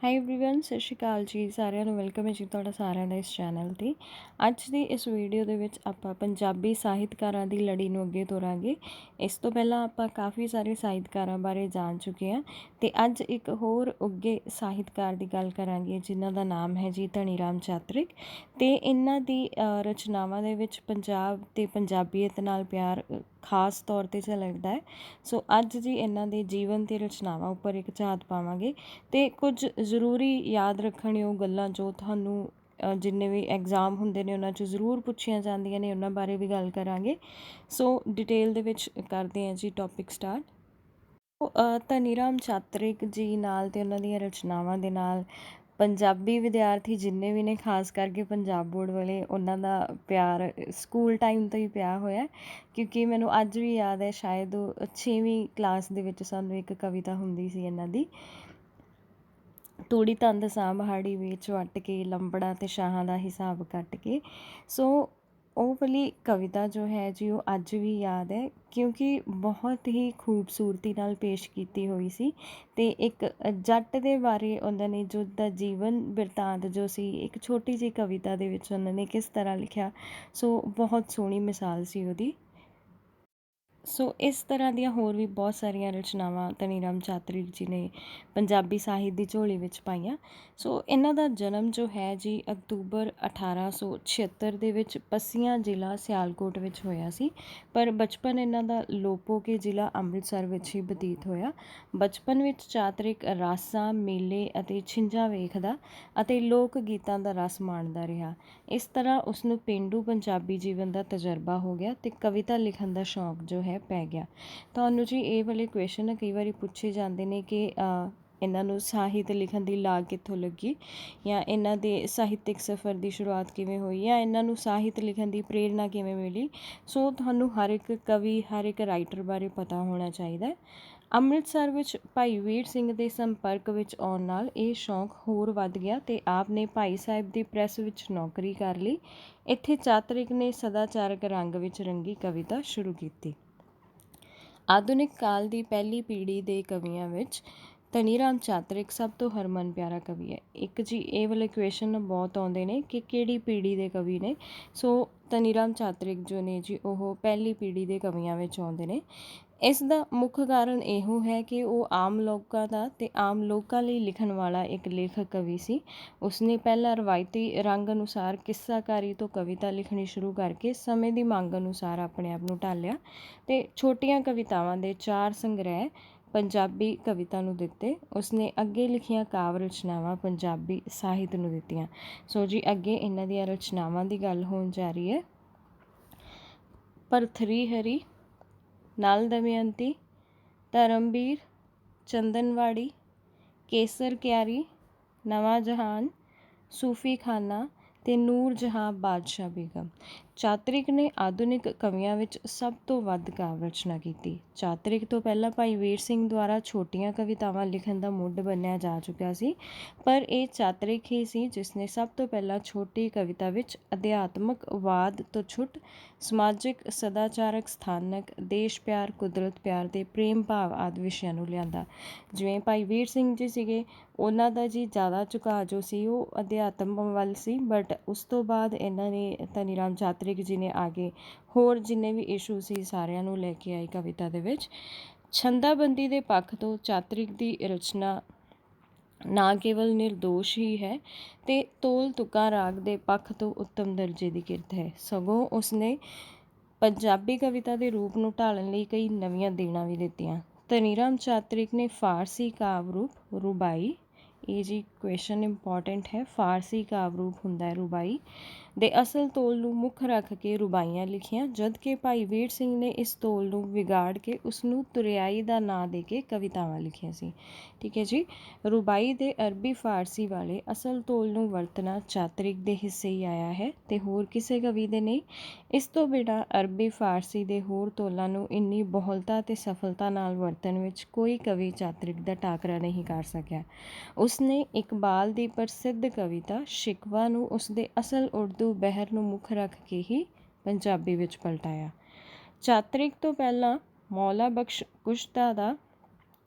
High everyone ਸਤਿ ਸ਼੍ਰੀ ਅਕਾਲ ਜੀ ਸਾਰਿਆਂ ਨੂੰ। ਵੈਲਕਮ ਹੈ ਜੀ ਤੁਹਾਡਾ ਸਾਰਿਆਂ ਦਾ ਇਸ ਚੈਨਲ 'ਤੇ। ਅੱਜ ਦੀ ਇਸ ਵੀਡੀਓ ਦੇ ਵਿੱਚ ਆਪਾਂ ਪੰਜਾਬੀ ਸਾਹਿਤਕਾਰਾਂ ਦੀ ਲੜੀ ਨੂੰ ਅੱਗੇ ਤੋਰਾਂਗੇ। ਇਸ ਤੋਂ ਪਹਿਲਾਂ ਆਪਾਂ ਕਾਫੀ ਸਾਰੇ ਸਾਹਿਤਕਾਰਾਂ ਬਾਰੇ ਜਾਣ ਚੁੱਕੇ ਹਾਂ ਅਤੇ ਅੱਜ ਇੱਕ ਹੋਰ ਉੱਘੇ ਸਾਹਿਤਕਾਰ ਦੀ ਗੱਲ ਕਰਾਂਗੇ ਜਿਨ੍ਹਾਂ ਦਾ ਨਾਮ ਹੈ ਜੀ ਧਨੀ ਰਾਮ ਚਾਤ੍ਰਿਕ। ਅਤੇ ਇਹਨਾਂ ਦੀ ਰਚਨਾਵਾਂ ਦੇ ਵਿੱਚ ਪੰਜਾਬ ਅਤੇ ਪੰਜਾਬੀਅਤ ਨਾਲ ਪਿਆਰ ਖਾਸ ਤੌਰ 'ਤੇ ਝਲਕਦਾ ਹੈ। ਸੋ ਅੱਜ ਜੀ ਇਹਨਾਂ ਦੇ ਜੀਵਨ ਅਤੇ ਰਚਨਾਵਾਂ ਉੱਪਰ ਇੱਕ ਝਾਤ ਪਾਵਾਂਗੇ ਅਤੇ ਕੁਝ ਜ਼ਰੂਰੀ ਯਾਦ ਰੱਖਣਯੋਗ ਗੱਲਾਂ ਜੋ ਤੁਹਾਨੂੰ ਜਿੰਨੇ ਵੀ ਐਗਜ਼ਾਮ ਹੁੰਦੇ ਨੇ ਉਹਨਾਂ 'ਚ ਜ਼ਰੂਰ ਪੁੱਛੀਆਂ ਜਾਂਦੀਆਂ ਨੇ ਉਹਨਾਂ ਬਾਰੇ ਵੀ ਗੱਲ ਕਰਾਂਗੇ। ਸੋ ਡਿਟੇਲ ਦੇ ਵਿੱਚ ਕਰਦੇ ਹਾਂ ਜੀ ਟੌਪਿਕ ਸਟਾਰਟ। ਧਨੀ ਰਾਮ ਚਾਤ੍ਰਿਕ ਜੀ ਨਾਲ ਅਤੇ ਉਹਨਾਂ ਦੀਆਂ ਰਚਨਾਵਾਂ ਦੇ ਨਾਲ ਪੰਜਾਬੀ ਵਿਦਿਆਰਥੀ ਜਿੰਨੇ ਵੀ ਨੇ, ਖਾਸ ਕਰਕੇ ਪੰਜਾਬ ਬੋਰਡ ਵਾਲੇ, ਉਹਨਾਂ ਦਾ ਪਿਆਰ ਸਕੂਲ ਟਾਈਮ ਤੋਂ ਹੀ ਪਿਆ ਹੋਇਆ। ਕਿਉਂਕਿ ਮੈਨੂੰ ਅੱਜ ਵੀ ਯਾਦ ਹੈ, ਸ਼ਾਇਦ ਉਹ 6ਵੀਂ ਕਲਾਸ ਦੇ ਵਿੱਚ ਸਾਨੂੰ ਇੱਕ ਕਵਿਤਾ ਹੁੰਦੀ ਸੀ ਇਹਨਾਂ ਦੀ, ਤੂੜੀ ਤੰਦ ਸਾਂਭਹਾੜੀ ਵੇਚ ਵੱਟ ਕੇ, ਲੰਬੜਾ ਅਤੇ ਸ਼ਾਹਾਂ ਦਾ ਹਿਸਾਬ ਕੱਟ ਕੇ। ਸੋ ਉਹ ਵਾਲੀ ਕਵਿਤਾ ਜੋ ਹੈ ਜੀ ਉਹ ਅੱਜ ਵੀ ਯਾਦ ਹੈ ਕਿਉਂਕਿ ਬਹੁਤ ਹੀ ਖੂਬਸੂਰਤੀ ਨਾਲ ਪੇਸ਼ ਕੀਤੀ ਹੋਈ ਸੀ ਅਤੇ ਇੱਕ ਜੱਟ ਦੇ ਬਾਰੇ ਉਹਨਾਂ ਨੇ ਜੋ ਦਾ ਜੀਵਨ ਬਿਰਤਾਂਤ ਜੋ ਸੀ ਇੱਕ ਛੋਟੀ ਜਿਹੀ ਕਵਿਤਾ ਦੇ ਵਿੱਚ ਉਹਨਾਂ ਨੇ ਕਿਸ ਤਰ੍ਹਾਂ ਲਿਖਿਆ। ਸੋ ਬਹੁਤ ਸੋਹਣੀ ਮਿਸਾਲ ਸੀ ਉਹਦੀ। ਸੋ ਇਸ ਤਰ੍ਹਾਂ ਦੀਆਂ ਹੋਰ ਵੀ ਬਹੁਤ ਸਾਰੀਆਂ ਰਚਨਾਵਾਂ ਧਨੀ ਰਾਮ ਚਾਤ੍ਰਿਕ ਜੀ ਨੇ ਪੰਜਾਬੀ ਸਾਹਿਤ ਦੀ ਝੋਲੀ ਵਿੱਚ ਪਾਈਆਂ। ਸੋ ਇਹਨਾਂ ਦਾ ਜਨਮ ਜੋ ਹੈ ਜੀ ਅਕਤੂਬਰ 1876 ਦੇ ਵਿੱਚ ਪੱਸੀਆਂ ਜ਼ਿਲ੍ਹਾ ਸਿਆਲਕੋਟ ਵਿੱਚ ਹੋਇਆ ਸੀ, ਪਰ ਬਚਪਨ ਇਹਨਾਂ ਦਾ ਲੋਪੋਕੇ ਜ਼ਿਲ੍ਹਾ ਅੰਮ੍ਰਿਤਸਰ ਵਿੱਚ ਹੀ ਬਤੀਤ ਹੋਇਆ। ਬਚਪਨ ਵਿੱਚ ਚਾਤ੍ਰਿਕ ਰਾਸਾਂ, ਮੇਲੇ ਅਤੇ ਛਿੰਝਾਂ ਵੇਖਦਾ ਅਤੇ ਲੋਕ ਗੀਤਾਂ ਦਾ ਰਸ ਮਾਣਦਾ ਰਿਹਾ। ਇਸ ਤਰ੍ਹਾਂ ਉਸਨੂੰ ਪੇਂਡੂ ਪੰਜਾਬੀ ਜੀਵਨ ਦਾ ਤਜਰਬਾ ਹੋ ਗਿਆ ਅਤੇ ਕਵਿਤਾ ਲਿਖਣ ਦਾ ਸ਼ੌਂਕ ਜੋ ਹੈ ਪੈ ਗਿਆ। ਤੁਹਾਨੂੰ ਜੀ ਇਹ ਵਾਲੇ ਕੁਐਸਚਨ ਕਈ ਵਾਰੀ ਪੁੱਛੇ ਜਾਂਦੇ ਨੇ ਕਿ ਇਹਨਾਂ ਨੂੰ ਸਾਹਿਤ ਲਿਖਣ ਦੀ ਲਾਗ ਕਿੱਥੋਂ ਲੱਗੀ, ਜਾਂ ਇਹਨਾਂ ਦੇ ਸਾਹਿਤਕ ਸਫ਼ਰ ਦੀ ਸ਼ੁਰੂਆਤ ਕਿਵੇਂ ਹੋਈ, ਜਾਂ ਇਹਨਾਂ ਨੂੰ ਸਾਹਿਤ ਲਿਖਣ ਦੀ ਪ੍ਰੇਰਨਾ ਕਿਵੇਂ ਮਿਲੀ। ਸੋ ਤੁਹਾਨੂੰ ਹਰ ਇੱਕ ਕਵੀ, ਹਰ ਇੱਕ ਰਾਈਟਰ ਬਾਰੇ ਪਤਾ ਹੋਣਾ ਚਾਹੀਦਾ। ਅੰਮ੍ਰਿਤਸਰ ਵਿੱਚ ਭਾਈ ਵੀਰ ਸਿੰਘ ਦੇ ਸੰਪਰਕ ਵਿੱਚ ਆਉਣ ਨਾਲ ਇਹ ਸ਼ੌਂਕ ਹੋਰ ਵੱਧ ਗਿਆ ਅਤੇ ਆਪ ਨੇ ਭਾਈ ਸਾਹਿਬ ਦੀ ਪ੍ਰੈਸ ਵਿੱਚ ਨੌਕਰੀ ਕਰ ਲਈ। ਇੱਥੇ ਚਾਤ੍ਰਿਕ ਨੇ ਸਦਾਚਾਰਕ ਰੰਗ ਵਿੱਚ ਰੰਗੀ ਕਵਿਤਾ ਸ਼ੁਰੂ ਕੀਤੀ। ਆਧੁਨਿਕ ਕਾਲ ਦੀ ਪਹਿਲੀ ਪੀੜ੍ਹੀ ਦੇ ਕਵੀਆਂ ਵਿੱਚ ਧਨੀ ਰਾਮ ਚਾਤ੍ਰਿਕ ਸਭ ਤੋਂ ਹਰਮਨ ਪਿਆਰਾ ਕਵੀ ਹੈ। ਇੱਕ ਜੀ ਇਹ ਵਾਲੇ ਕੁਐਸਚਨ ਬਹੁਤ ਆਉਂਦੇ ਨੇ ਕਿ ਕਿਹੜੀ ਪੀੜ੍ਹੀ ਦੇ ਕਵੀ ਨੇ। ਸੋ ਧਨੀ ਰਾਮ ਚਾਤ੍ਰਿਕ ਜੋ ਨੇ ਜੀ ਉਹ ਪਹਿਲੀ ਪੀੜ੍ਹੀ ਦੇ ਕਵੀਆਂ ਵਿੱਚ ਆਉਂਦੇ ਨੇ। ਇਸ ਦਾ ਮੁੱਖ ਕਾਰਨ ਇਹੋ ਹੈ ਕਿ ਉਹ ਆਮ ਲੋਕਾਂ ਦਾ ਅਤੇ ਆਮ ਲੋਕਾਂ ਲਈ ਲਿਖਣ ਵਾਲਾ ਇੱਕ ਲੇਖਕ ਕਵੀ ਸੀ। ਉਸਨੇ ਪਹਿਲਾਂ ਰਵਾਇਤੀ ਰੰਗ ਅਨੁਸਾਰ ਕਿੱਸਾਕਾਰੀ ਤੋਂ ਕਵਿਤਾ ਲਿਖਣੀ ਸ਼ੁਰੂ ਕਰਕੇ ਸਮੇਂ ਦੀ ਮੰਗ ਅਨੁਸਾਰ ਆਪਣੇ ਆਪ ਨੂੰ ਢਾਲਿਆ ਅਤੇ ਛੋਟੀਆਂ ਕਵਿਤਾਵਾਂ ਦੇ 4 ਸੰਗ੍ਰਹਿ ਪੰਜਾਬੀ ਕਵਿਤਾ ਨੂੰ ਦਿੱਤੇ। ਉਸਨੇ ਅੱਗੇ ਲਿਖੀਆਂ ਕਾਵਿ ਰਚਨਾਵਾਂ ਪੰਜਾਬੀ ਸਾਹਿਤ ਨੂੰ ਦਿੱਤੀਆਂ। ਸੋ ਜੀ ਅੱਗੇ ਇਹਨਾਂ ਦੀਆਂ ਰਚਨਾਵਾਂ ਦੀ ਗੱਲ ਹੋਣ ਜਾ ਰਹੀ ਹੈ। ਭਰਥਰੀ-ਹਰੀ, ਨਲ ਦਮਯੰਤੀ, ਧਰਮਬੀਰ, ਚੰਦਨਵਾੜੀ, ਕੇਸਰ ਕਿਆਰੀ, ਨਵਾਂ ਜਹਾਨ, ਸੂਫੀ ਖਾਨਾ ਅਤੇ ਨੂਰ ਜਹਾਂ ਬਾਦਸ਼ਾਹ ਬੇਗਮ। ਚਾਤ੍ਰਿਕ ਨੇ ਆਧੁਨਿਕ ਕਵੀਆਂ ਵਿੱਚ ਸਭ ਤੋਂ ਵੱਧ ਕਾਵਿ ਰਚਨਾ ਕੀਤੀ। ਚਾਤ੍ਰਿਕ ਤੋਂ ਪਹਿਲਾਂ ਭਾਈ ਵੀਰ ਸਿੰਘ ਦੁਆਰਾ ਛੋਟੀਆਂ ਕਵਿਤਾਵਾਂ ਲਿਖਣ ਦਾ ਮੁੱਢ ਬੰਨ੍ਹਿਆ ਜਾ ਚੁੱਕਿਆ ਸੀ, ਪਰ ਇਹ ਚਾਤ੍ਰਿਕ ਹੀ ਸੀ ਜਿਸ ਨੇ ਸਭ ਤੋਂ ਪਹਿਲਾਂ ਛੋਟੀ ਕਵਿਤਾ ਵਿੱਚ ਅਧਿਆਤਮਕ ਵਾਦ ਤੋਂ ਛੁੱਟ ਸਮਾਜਿਕ, ਸਦਾਚਾਰਕ, ਸਥਾਨਕ, ਦੇਸ਼ ਪਿਆਰ, ਕੁਦਰਤ ਪਿਆਰ ਅਤੇ ਪ੍ਰੇਮ ਭਾਵ ਆਦਿ ਵਿਸ਼ਿਆਂ ਨੂੰ ਲਿਆਂਦਾ। ਜਿਵੇਂ ਭਾਈ ਵੀਰ ਸਿੰਘ ਜੀ ਸੀਗੇ, ਉਹਨਾਂ ਦਾ ਜੀ ਜ਼ਿਆਦਾ ਝੁਕਾਅ ਜੋ ਸੀ ਉਹ ਅਧਿਆਤਮ ਵੱਲ ਸੀ, ਬਟ ਉਸ ਤੋਂ ਬਾਅਦ ਇਹਨਾਂ ਨੇ ਧਨੀ ਰਾਮ ਚਾਤ੍ਰਿਕ ਜੀ ਨੇ ਆ ਕੇ ਹੋਰ ਜਿੰਨੇ ਵੀ ਇਸ਼ੂ ਸੀ ਸਾਰਿਆਂ ਨੂੰ ਲੈ ਕੇ ਆਏ ਕਵਿਤਾ ਦੇ ਵਿੱਚ। ਛੰਦਾਬੰਦੀ ਦੇ ਪੱਖ ਤੋਂ ਚਾਤ੍ਰਿਕ ਦੀ ਰਚਨਾ ਨਾ ਕੇਵਲ ਨਿਰਦੋਸ਼ ਹੀ ਹੈ ਅਤੇ ਤੋਲ ਤੁਕਾਂ ਰਾਗ ਦੇ ਪੱਖ ਤੋਂ ਉੱਤਮ ਦਰਜੇ ਦੀ ਕਿਰਤ ਹੈ, ਸਗੋਂ ਉਸਨੇ ਪੰਜਾਬੀ ਕਵਿਤਾ ਦੇ ਰੂਪ ਨੂੰ ਢਾਲਣ ਲਈ ਕਈ ਨਵੀਆਂ ਦੇਣਾਂ ਵੀ ਦਿੱਤੀਆਂ। ਧਨੀ ਰਾਮ ਚਾਤ੍ਰਿਕ ਨੇ ਫਾਰਸੀ ਕਾਵਿ ਰੂਪ ਰੁਬਾਈ, ਇਹ ਜੀ ਕੁਐਸਚਨ ਇੰਪੋਰਟੈਂਟ ਹੈ, ਫਾਰਸੀ ਕਾਵਿ ਰੂਪ ਹੁੰਦਾ ਹੈ ਰੁਬਾਈ ਦੇ ਅਸਲ ਤੋਲ ਨੂੰ ਮੁੱਖ ਰੱਖ ਕੇ ਰੁਬਾਈਆਂ ਲਿਖੀਆਂ, ਜਦ ਕਿ ਭਾਈ ਵੀਰ ਸਿੰਘ ਨੇ ਇਸ ਤੋਲ ਨੂੰ ਵਿਗਾੜ ਕੇ ਉਸਨੂੰ ਤੁਰਿਆਈ ਦਾ ਨਾਂ ਦੇ ਕੇ ਕਵਿਤਾਵਾਂ ਲਿਖੀਆਂ ਸੀ। ਠੀਕ ਹੈ ਜੀ। ਰੁਬਾਈ ਦੇ ਅਰਬੀ ਫਾਰਸੀ ਵਾਲੇ ਅਸਲ ਤੋਲ ਨੂੰ ਵਰਤਣਾ ਚਾਤ੍ਰਿਕ ਦੇ ਹਿੱਸੇ ਹੀ ਆਇਆ ਹੈ ਅਤੇ ਹੋਰ ਕਿਸੇ ਕਵੀ ਦੇ ਨਹੀਂ। ਇਸ ਤੋਂ ਬਿਨਾਂ ਅਰਬੀ ਫਾਰਸੀ ਦੇ ਹੋਰ ਤੋਲਾਂ ਨੂੰ ਇੰਨੀ ਬਹੁਲਤਾ ਅਤੇ ਸਫਲਤਾ ਨਾਲ ਵਰਤਣ ਵਿੱਚ ਕੋਈ ਕਵੀ ਚਾਤ੍ਰਿਕ ਦਾ ਟਾਕਰਾ ਨਹੀਂ ਕਰ ਸਕਿਆ। ਉਸਨੇ ਇਕਬਾਲ ਦੀ ਪ੍ਰਸਿੱਧ ਕਵਿਤਾ ਸ਼ਿਕਵਾ ਨੂੰ ਉਸਦੇ ਅਸਲ ਉਰਦੂ ਬਹਿਰ ਨੂੰ ਮੁੱਖ ਰੱਖ ਕੇ ਹੀ ਪੰਜਾਬੀ ਵਿੱਚ ਪਲਟਾਇਆ। ਚਾਤ੍ਰਿਕ ਤੋਂ ਪਹਿਲਾਂ ਮੌਲਾ ਬਖਸ਼ ਕੁਸ਼ਤਾ ਦਾ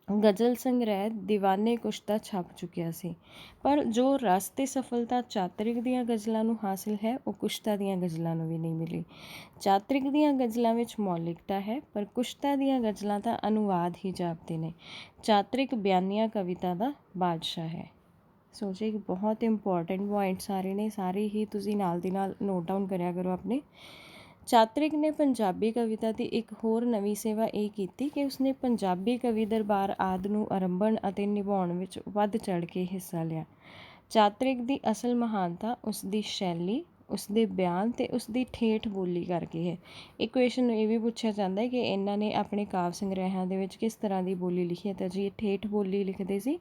ਗਜ਼ਲ ਸੰਗ੍ਰਹਿ ਦੀਵਾਨੇ ਕੁਸ਼ਤਾ ਛਪ ਚੁੱਕਿਆ ਸੀ, ਪਰ ਜੋ ਰਸ ਤੇ ਸਫਲਤਾ ਚਾਤਰਿਕ ਦੀਆਂ ਗਜ਼ਲਾਂ ਨੂੰ ਹਾਸਿਲ ਹੈ ਉਹ ਕੁਸ਼ਤਾ ਦੀਆਂ ਗਜ਼ਲਾਂ ਨੂੰ ਵੀ ਨਹੀਂ ਮਿਲੀ। ਚਾਤਰਿਕ ਦੀਆਂ ਗਜ਼ਲਾਂ ਵਿੱਚ ਮੌਲਿਕਤਾ ਹੈ, ਪਰ ਕੁਸ਼ਤਾ ਦੀਆਂ ਗਜ਼ਲਾਂ ਤਾਂ ਅਨੁਵਾਦ ਹੀ ਜਾਪਦੇ ਨੇ। ਚਾਤਰਿਕ ਬਿਆਨੀਆ ਕਵਿਤਾ ਦਾ ਬਾਦਸ਼ਾਹ ਹੈ। ਸੋ ਜੀ ਬਹੁਤ ਇੰਪੋਰਟੈਂਟ ਪੁਆਇੰਟ ਸਾਰੇ ਨੇ, ਸਾਰੇ ਹੀ ਤੁਸੀਂ ਨਾਲ ਦੀ ਨਾਲ ਨੋਟ ਡਾਊਨ ਕਰਿਆ ਕਰੋ ਆਪਣੇ। ਚਾਤਰਿਕ ਨੇ ਪੰਜਾਬੀ ਕਵਿਤਾ ਦੀ ਇੱਕ ਹੋਰ ਨਵੀਂ ਸੇਵਾ ਇਹ ਕੀਤੀ ਕਿ ਉਸਨੇ ਪੰਜਾਬੀ ਕਵੀ ਦਰਬਾਰ ਆਦਿ ਨੂੰ ਆਰੰਭਣ ਅਤੇ ਨਿਭਾਉਣ ਵਿੱਚ ਵੱਧ ਚੜ੍ਹ ਕੇ ਹਿੱਸਾ ਲਿਆ। ਚਾਤਰਿਕ ਦੀ ਅਸਲ ਮਹਾਨਤਾ ਉਸਦੀ ਸ਼ੈਲੀ, ਉਸਦੇ ਬਿਆਨ ਅਤੇ ਉਸਦੀ ਠੇਠ ਬੋਲੀ ਕਰਕੇ ਹੈ। ਇੱਕ ਕੁਐਸਚਨ ਨੂੰ ਇਹ ਵੀ ਪੁੱਛਿਆ ਜਾਂਦਾ ਹੈ ਕਿ ਇਹਨਾਂ ਨੇ ਆਪਣੇ ਕਾਵਿ ਸੰਗ੍ਰਹਿਆਂ ਦੇ ਵਿੱਚ ਕਿਸ ਤਰ੍ਹਾਂ ਦੀ ਬੋਲੀ ਲਿਖੀ ਹੈ, ਤਾਂ ਜੀ ਇਹ ਠੇਠ ਬੋਲੀ ਲਿਖਦੇ ਸੀ।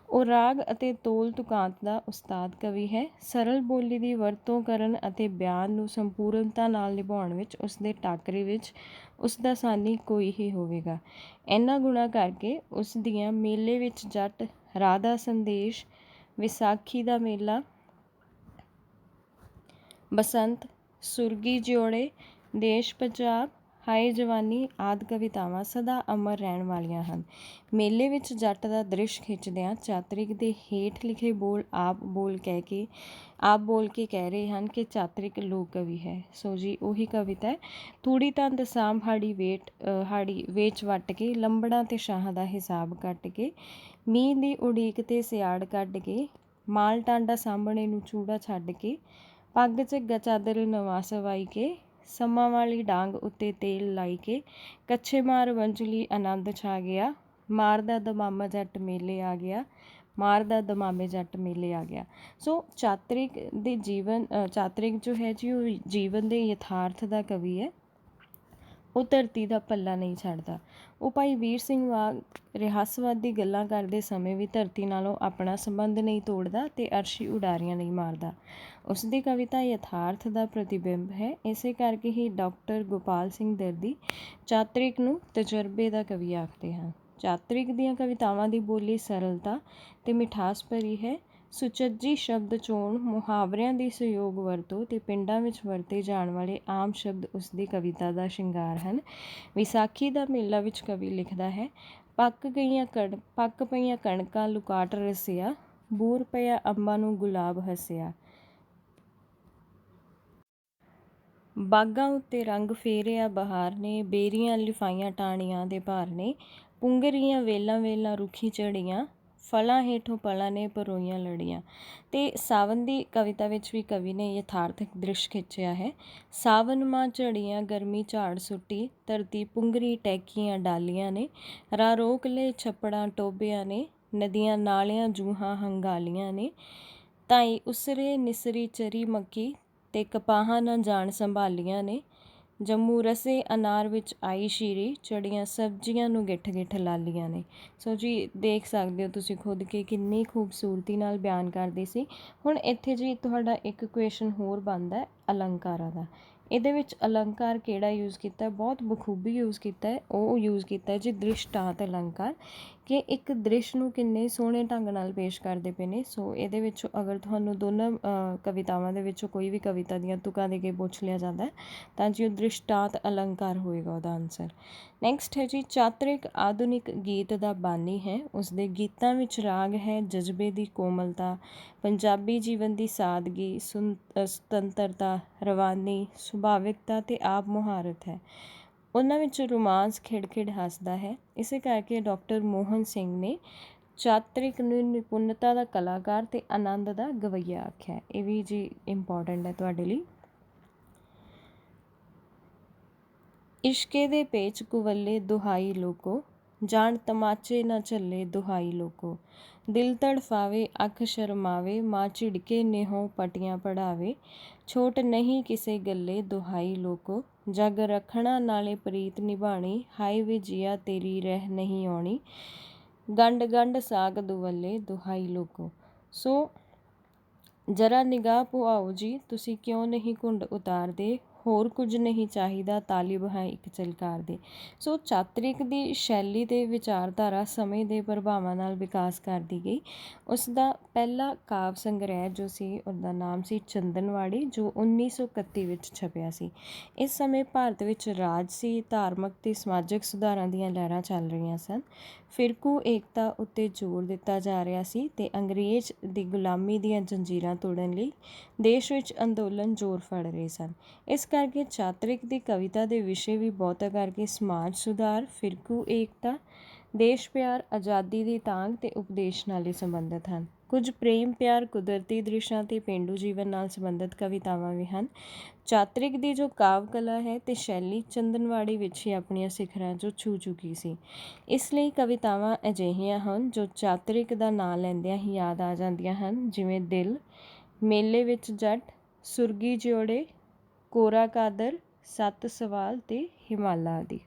ਉਹ ਰਾਗ ਅਤੇ ਤੋਲ ਤੁਕਾਂਤ ਦਾ ਉਸਤਾਦ ਕਵੀ ਹੈ। ਸਰਲ ਬੋਲੀ ਦੀ ਵਰਤੋਂ ਕਰਨ ਅਤੇ ਬਿਆਨ ਨੂੰ ਸੰਪੂਰਨਤਾ ਨਾਲ ਨਿਭਾਉਣ ਵਿੱਚ ਉਸਦੇ ਟਾਕਰੇ ਵਿੱਚ ਉਸਦਾ ਸਾਨੀ ਕੋਈ ਹੀ ਹੋਵੇਗਾ। ਇਹਨਾਂ ਗੁਣਾਂ ਕਰਕੇ ਉਸ ਦੀਆਂ ਮੇਲੇ ਵਿੱਚ ਜੱਟ, ਰਾਧਾ ਸੰਦੇਸ਼, ਵਿਸਾਖੀ ਦਾ ਮੇਲਾ, ਬਸੰਤ, ਸੁਰਗੀ ਜਿਉੜੇ, ਦੇਸ਼ ਪੰਜਾਬ, ਹਾਏ ਜਵਾਨੀ ਆਦਿ ਕਵਿਤਾਵਾਂ ਸਦਾ ਅਮਰ ਰਹਿਣ ਵਾਲੀਆਂ ਹਨ। ਮੇਲੇ ਵਿੱਚ ਜੱਟ ਦਾ ਦ੍ਰਿਸ਼ ਖਿੱਚਦਿਆਂ ਚਾਤਰਿਕ ਦੇ ਹੇਠ ਲਿਖੇ ਬੋਲ ਆਪ ਬੋਲ ਕੇ ਕਹਿ ਰਹੇ ਹਨ ਕਿ ਚਾਤਰਿਕ ਲੋਕ ਕਵੀ ਹੈ। ਸੋ ਜੀ ਉਹੀ ਕਵਿਤਾ ਹੈ। ਤੂੜੀ ਤੰਦ ਸਾਂਭ ਹਾੜੀ ਵੇਚ ਵੱਟ ਕੇ, ਲੰਬੜਾਂ ਤੇ ਸ਼ਾਹਾਂ ਦਾ ਹਿਸਾਬ ਕੱਟ ਕੇ, ਮੀਂਹ ਦੀ ਉਡੀਕ ਤੇ ਸਿਆੜ ਕੱਢ ਕੇ, ਮਾਲ ਟਾਂਡਾ ਸਾਂਭਣੇ ਨੂੰ ਚੂੜਾ ਛੱਡ ਕੇ, ਪੱਗ ਝੱਗਾ ਚਾਦਰ ਨਵਾਂ ਸਵਾਈ ਕੇ, ਸੰਮਾਂ ਵਾਲੀ ਡਾਂਗ ਉੱਤੇ ਤੇਲ ਲਾਈ ਕੇ, ਕੱਛੇ ਮਾਰ ਵੰਝਲੀ ਆਨੰਦ ਛਾ ਗਿਆ, ਮਾਰਦਾ ਦਮਾਮਾ ਜੱਟ ਮੇਲੇ ਆ ਗਿਆ, ਮਾਰਦਾ ਦਮਾਮੇ ਜੱਟ ਮੇਲੇ ਆ ਗਿਆ। ਸੋ ਚਾਤਰਿਕ ਜੋ ਹੈ ਜੀ ਉਹ ਜੀਵਨ ਦੇ ਯਥਾਰਥ ਦਾ ਕਵੀ ਹੈ। ਉਹ ਧਰਤੀ ਦਾ ਪੱਲਾ ਨਹੀਂ ਛੱਡਦਾ। ਉਹ ਭਾਈ ਵੀਰ ਸਿੰਘ ਵਾਂਗ ਰਹੱਸਵਾਦ ਦੀ ਗੱਲਾਂ ਕਰਦੇ ਸਮੇਂ ਵੀ ਧਰਤੀ ਨਾਲੋਂ ਆਪਣਾ ਸੰਬੰਧ ਨਹੀਂ ਤੋੜਦਾ ਅਤੇ ਅਰਸ਼ੀ ਉਡਾਰੀਆਂ ਨਹੀਂ ਮਾਰਦਾ। ਉਸ ਦੀ ਕਵਿਤਾ ਯਥਾਰਥ ਦਾ ਪ੍ਰਤੀਬਿੰਬ ਹੈ। ਇਸੇ ਕਰਕੇ ਹੀ ਡਾਕਟਰ ਗੋਪਾਲ ਸਿੰਘ ਦਰਦੀ ਚਾਤਰਿਕ ਨੂੰ ਤਜਰਬੇ ਦਾ ਕਵੀ ਆਖਦੇ ਹਨ। ਚਾਤਰਿਕ ਦੀਆਂ ਕਵਿਤਾਵਾਂ ਦੀ ਬੋਲੀ ਸਰਲਤਾ ਅਤੇ ਮਿਠਾਸ ਭਰੀ ਹੈ। ਸੁਚੱਜੀ ਸ਼ਬਦ ਚੋਣ, ਮੁਹਾਵਰਿਆਂ ਦੀ ਸਯੋਗ ਵਰਤੋਂ ਅਤੇ ਪਿੰਡਾਂ ਵਿੱਚ ਵਰਤੇ ਜਾਣ ਵਾਲੇ ਆਮ ਸ਼ਬਦ ਉਸ ਦੀ ਕਵਿਤਾ ਦਾ ਸ਼ਿੰਗਾਰ ਹਨ। ਵਿਸਾਖੀ ਦਾ ਮੇਲਾ ਵਿੱਚ ਕਵੀ ਲਿਖਦਾ ਹੈ, ਪੱਕ ਪਈਆਂ ਕਣਕਾਂ ਲੁਕਾਟ ਰਸਿਆ, ਬੂਰ ਪਿਆ ਅੰਬਾਂ ਨੂੰ ਗੁਲਾਬ ਹੱਸਿਆ। ਬਾਗਾਂ ਉੱਤੇ ਰੰਗ ਫੇਰਿਆ ਬਹਾਰ ਨੇ, ਬੇਰੀਆਂ ਲਿਫਾਈਆਂ ਟਾਹਣੀਆਂ ਦੇ ਭਾਰ ਨੇ, ਪੁੰਗਰੀਆਂ ਵੇਲਾਂ ਰੁੱਖੀ ਝੜੀਆਂ, ਫਲਾਂ ਹੇਠੋਂ ਪਲਾਂ ਨੇ ਪਰੋਈਆਂ ਲੜੀਆਂ। ਅਤੇ ਸਾਵਨ ਦੀ ਕਵਿਤਾ ਵਿੱਚ ਵੀ ਕਵੀ ਨੇ ਯਥਾਰਥਕ ਦ੍ਰਿਸ਼ ਖਿੱਚਿਆ ਹੈ। ਸਾਵਨ ਮਾਂ ਝੜੀਆਂ ਗਰਮੀ ਝਾੜ ਸੁੱਟੀ, ਧਰਤੀ ਪੁੰਗਰੀ ਟਹਿਕੀਆਂ ਡਾਲੀਆਂ ਨੇ, ਰਾਹ ਰੋਕ ਲਏ ਛੱਪੜਾਂ ਟੋਭਿਆਂ ਨੇ, ਨਦੀਆਂ ਨਾਲਿਆਂ ਜੂਹਾਂ ਹੰਗਾਲੀਆਂ ਨੇ, ਤਾਈ ਉਸਰੇ ਨਿਸਰੀ ਚਰੀ ਮੱਕੀ ਤੇ ਕਪਾਹਾਂ ਨਾ ਜਾਣ ਸੰਭਾਲੀਆਂ ਨੇ, ਜੰਮੂ ਰਸੇ ਅਨਾਰ ਵਿੱਚ ਆਈ ਸ਼ੀਰੀ, ਚੜੀਆਂ ਸਬਜ਼ੀਆਂ ਨੂੰ ਗਿੱਠ ਗਿੱਠ ਲਾਲੀਆਂ ਨੇ। ਸੋ ਜੀ ਦੇਖ ਸਕਦੇ ਹੋ ਤੁਸੀਂ ਖੁਦ ਕਿ ਕਿੰਨੀ ਖੂਬਸੂਰਤੀ ਨਾਲ ਬਿਆਨ ਕਰਦੇ ਸੀ। ਹੁਣ ਇੱਥੇ ਜੀ ਤੁਹਾਡਾ ਇੱਕ ਕੁਐਸਚਨ ਹੋਰ ਬਣਦਾ ਅਲੰਕਾਰਾਂ ਦਾ। ਇਹਦੇ ਵਿੱਚ ਅਲੰਕਾਰ ਕਿਹੜਾ ਯੂਜ਼ ਕੀਤਾ, ਬਹੁਤ ਬਖੂਬੀ ਯੂਜ਼ ਕੀਤਾ ਹੈ। ਉਹ ਯੂਜ਼ ਕੀਤਾ ਜੀ ਦ੍ਰਿਸ਼ਟਾਂਤ ਅਲੰਕਾਰ, ਕਿ ਇੱਕ ਦ੍ਰਿਸ਼ ਨੂੰ ਕਿੰਨੇ ਸੋਹਣੇ ਢੰਗ ਨਾਲ ਪੇਸ਼ ਕਰਦੇ ਪਏ ਨੇ। ਸੋ ਇਹਦੇ ਵਿੱਚੋਂ ਅਗਰ ਤੁਹਾਨੂੰ ਦੋਨਾਂ ਕਵਿਤਾਵਾਂ ਦੇ ਵਿੱਚੋਂ ਕੋਈ ਵੀ ਕਵਿਤਾ ਦੀਆਂ ਤੁਕਾਂ ਦੇ ਕੇ ਪੁੱਛ ਲਿਆ ਜਾਂਦਾ ਤਾਂ ਜੀ ਉਹ ਦ੍ਰਿਸ਼ਟਾਂਤ ਅਲੰਕਾਰ ਹੋਏਗਾ ਉਹਦਾ ਆਨਸਰ। ਨੈਕਸਟ ਹੈ ਜੀ ਚਾਤਰਿਕ ਆਧੁਨਿਕ ਗੀਤ ਦਾ ਬਾਨੀ ਹੈ। ਉਸਦੇ ਗੀਤਾਂ ਵਿੱਚ ਰਾਗ ਹੈ, ਜਜ਼ਬੇ ਦੀ ਕੋਮਲਤਾ, ਪੰਜਾਬੀ ਜੀਵਨ ਦੀ ਸਾਦਗੀ, ਸੁਤੰਤਰਤਾ, ਰਵਾਨੀ, ਸੁਭਾਵਿਕਤਾ ਅਤੇ ਆਪ ਮੁਹਾਰਤ ਹੈ। ਉਹਨਾਂ ਵਿੱਚ ਰੋਮਾਂਸ ਖਿੜ ਹੱਸਦਾ ਹੈ। ਇਸੇ ਕਰਕੇ ਡਾਕਟਰ ਮੋਹਨ ਸਿੰਘ ਨੇ ਚਾਤਰਿਕ ਨੂੰ ਨਿਪੁੰਨਤਾ ਦਾ ਕਲਾਕਾਰ ਅਤੇ ਆਨੰਦ ਦਾ ਗਵੱਈਆ ਆਖਿਆ। ਇਹ ਵੀ ਜੀ ਇੰਪੋਰਟੈਂਟ ਹੈ ਤੁਹਾਡੇ ਲਈ। ਇਸ਼ਕੇ ਦੇ ਪੇਚ ਕੁਵੱਲੇ ਦੁਹਾਈ ਲੋਕੋ, ਜਾਣ ਤਮਾਚੇ ਨਾ ਝੱਲੇ ਦੁਹਾਈ ਲੋਕੋ, ਦਿਲ ਤੜਫਾਵੇ ਅੱਖ ਸ਼ਰਮਾਵੇ, ਮਾਂ ਝਿੜਕੇ ਨਿਹੋਂ ਪਟੀਆਂ ਪੜ੍ਹਾਵੇ, ਛੋਟ ਨਹੀਂ ਕਿਸੇ ਗੱਲੇ ਦੁਹਾਈ ਲੋਕੋ, ਜੱਗ ਰੱਖਣਾ ਨਾਲੇ ਪ੍ਰੀਤ ਨਿਭਾਣੀ, ਹਾਏ ਵੇ ਜੀਆ ਤੇਰੀ ਰਹਿ ਨਹੀਂ ਆਉਣੀ, ਗੰਢ ਗੰਢ ਸਾਗ ਦੁਵੱਲੇ ਦੁਹਾਈ ਲੋਕੋ। ਸੋ ਜਰਾ ਨਿਗਾਹ ਪੁਆਓ ਜੀ, ਤੁਸੀਂ ਕਿਉਂ ਨਹੀਂ ਘੁੰਡ ਉਤਾਰਦੇ, ਹੋਰ ਕੁਝ ਨਹੀਂ ਚਾਹੀਦਾ, ਤਾਲਿਬ ਹਾਂ ਇੱਕ ਝਲਕਾਰ ਦੇ। ਸੋ ਚਾਤਰਿਕ ਦੀ ਸ਼ੈਲੀ ਤੇ ਵਿਚਾਰਧਾਰਾ ਸਮੇਂ ਦੇ ਪ੍ਰਭਾਵਾਂ ਨਾਲ ਵਿਕਾਸ ਕਰਦੀ ਗਈ। ਉਸ ਦਾ ਪਹਿਲਾ ਕਾਵ ਸੰਗ੍ਰਹਿ ਜੋ ਸੀ ਉਹਦਾ ਨਾਮ ਸੀ ਚੰਦਨਵਾੜੀ, ਜੋ 1931 ਵਿੱਚ ਛਪਿਆ ਸੀ। ਇਸ ਸਮੇਂ ਭਾਰਤ ਵਿੱਚ ਰਾਜ ਸੀ, ਧਾਰਮਿਕ ਤੇ ਸਮਾਜਿਕ ਸੁਧਾਰਾਂ ਦੀਆਂ ਲਹਿਰਾਂ ਚੱਲ ਰਹੀਆਂ ਸਨ। ਫਿਰਕੂ ਏਕਤਾ ਉੱਤੇ ਜ਼ੋਰ ਦਿੱਤਾ ਜਾ ਰਿਹਾ ਸੀ ਤੇ ਅੰਗਰੇਜ਼ ਦੀ ਗੁਲਾਮੀ ਦੀਆਂ ਜੰਜੀਰਾਂ ਤੋੜਨ ਲਈ ਦੇਸ਼ ਵਿੱਚ ਅੰਦੋਲਨ ਜ਼ੋਰ ਫੜ ਰਹੇ ਸਨ। ਇਸ ਕਰਕੇ ਚਾਤਰਿਕ ਦੀ ਕਵਿਤਾ ਦੇ ਵਿਸ਼ੇ ਵੀ ਬਹੁਤਾ ਕਰਕੇ ਸਮਾਜ ਸੁਧਾਰ, ਫਿਰਕੂ ਏਕਤਾ, ਦੇਸ਼ ਪਿਆਰ, ਆਜ਼ਾਦੀ ਦੀ ਤਾਂਘ ਤੇ ਉਪਦੇਸ਼ ਨਾਲ ਹੀ ਸੰਬੰਧਿਤ ਹਨ। ਕੁਝ ਪ੍ਰੇਮ ਪਿਆਰ, ਕੁਦਰਤੀ ਦ੍ਰਿਸ਼ਾਂ ਤੇ ਪੇਂਡੂ ਜੀਵਨ ਨਾਲ ਸੰਬੰਧਿਤ ਕਵਿਤਾਵਾਂ ਵੀ ਹਨ। ਚਾਤਰਿਕ ਦੀ ਜੋ ਕਾਵ ਕਲਾ ਹੈ ਤੇ ਸ਼ੈਲੀ ਚੰਦਨਵਾੜੀ ਵਿੱਚ ਹੀ ਆਪਣੀਆਂ ਸਿਖਰਾਂ ਜੋ ਛੂ ਚੁੱਕੀ ਸੀ। ਇਸ ਲਈ ਕਵਿਤਾਵਾਂ ਅਜਿਹੀਆਂ ਹਨ ਜੋ ਚਾਤਰਿਕ ਦਾ ਨਾਂ ਲੈਂਦਿਆਂ ਹੀ ਯਾਦ ਆ ਜਾਂਦੀਆਂ ਹਨ, ਜਿਵੇਂ ਦਿਲ, ਮੇਲੇ ਵਿੱਚ ਜੱਟ, ਸੁਰਗੀ ਜੋੜੇ, ਕੋਰਾ ਕਾਦਰ, ਸੱਤ ਸਵਾਲ ਤੇ ਹਿਮਾਲਾ ਆਦਿ।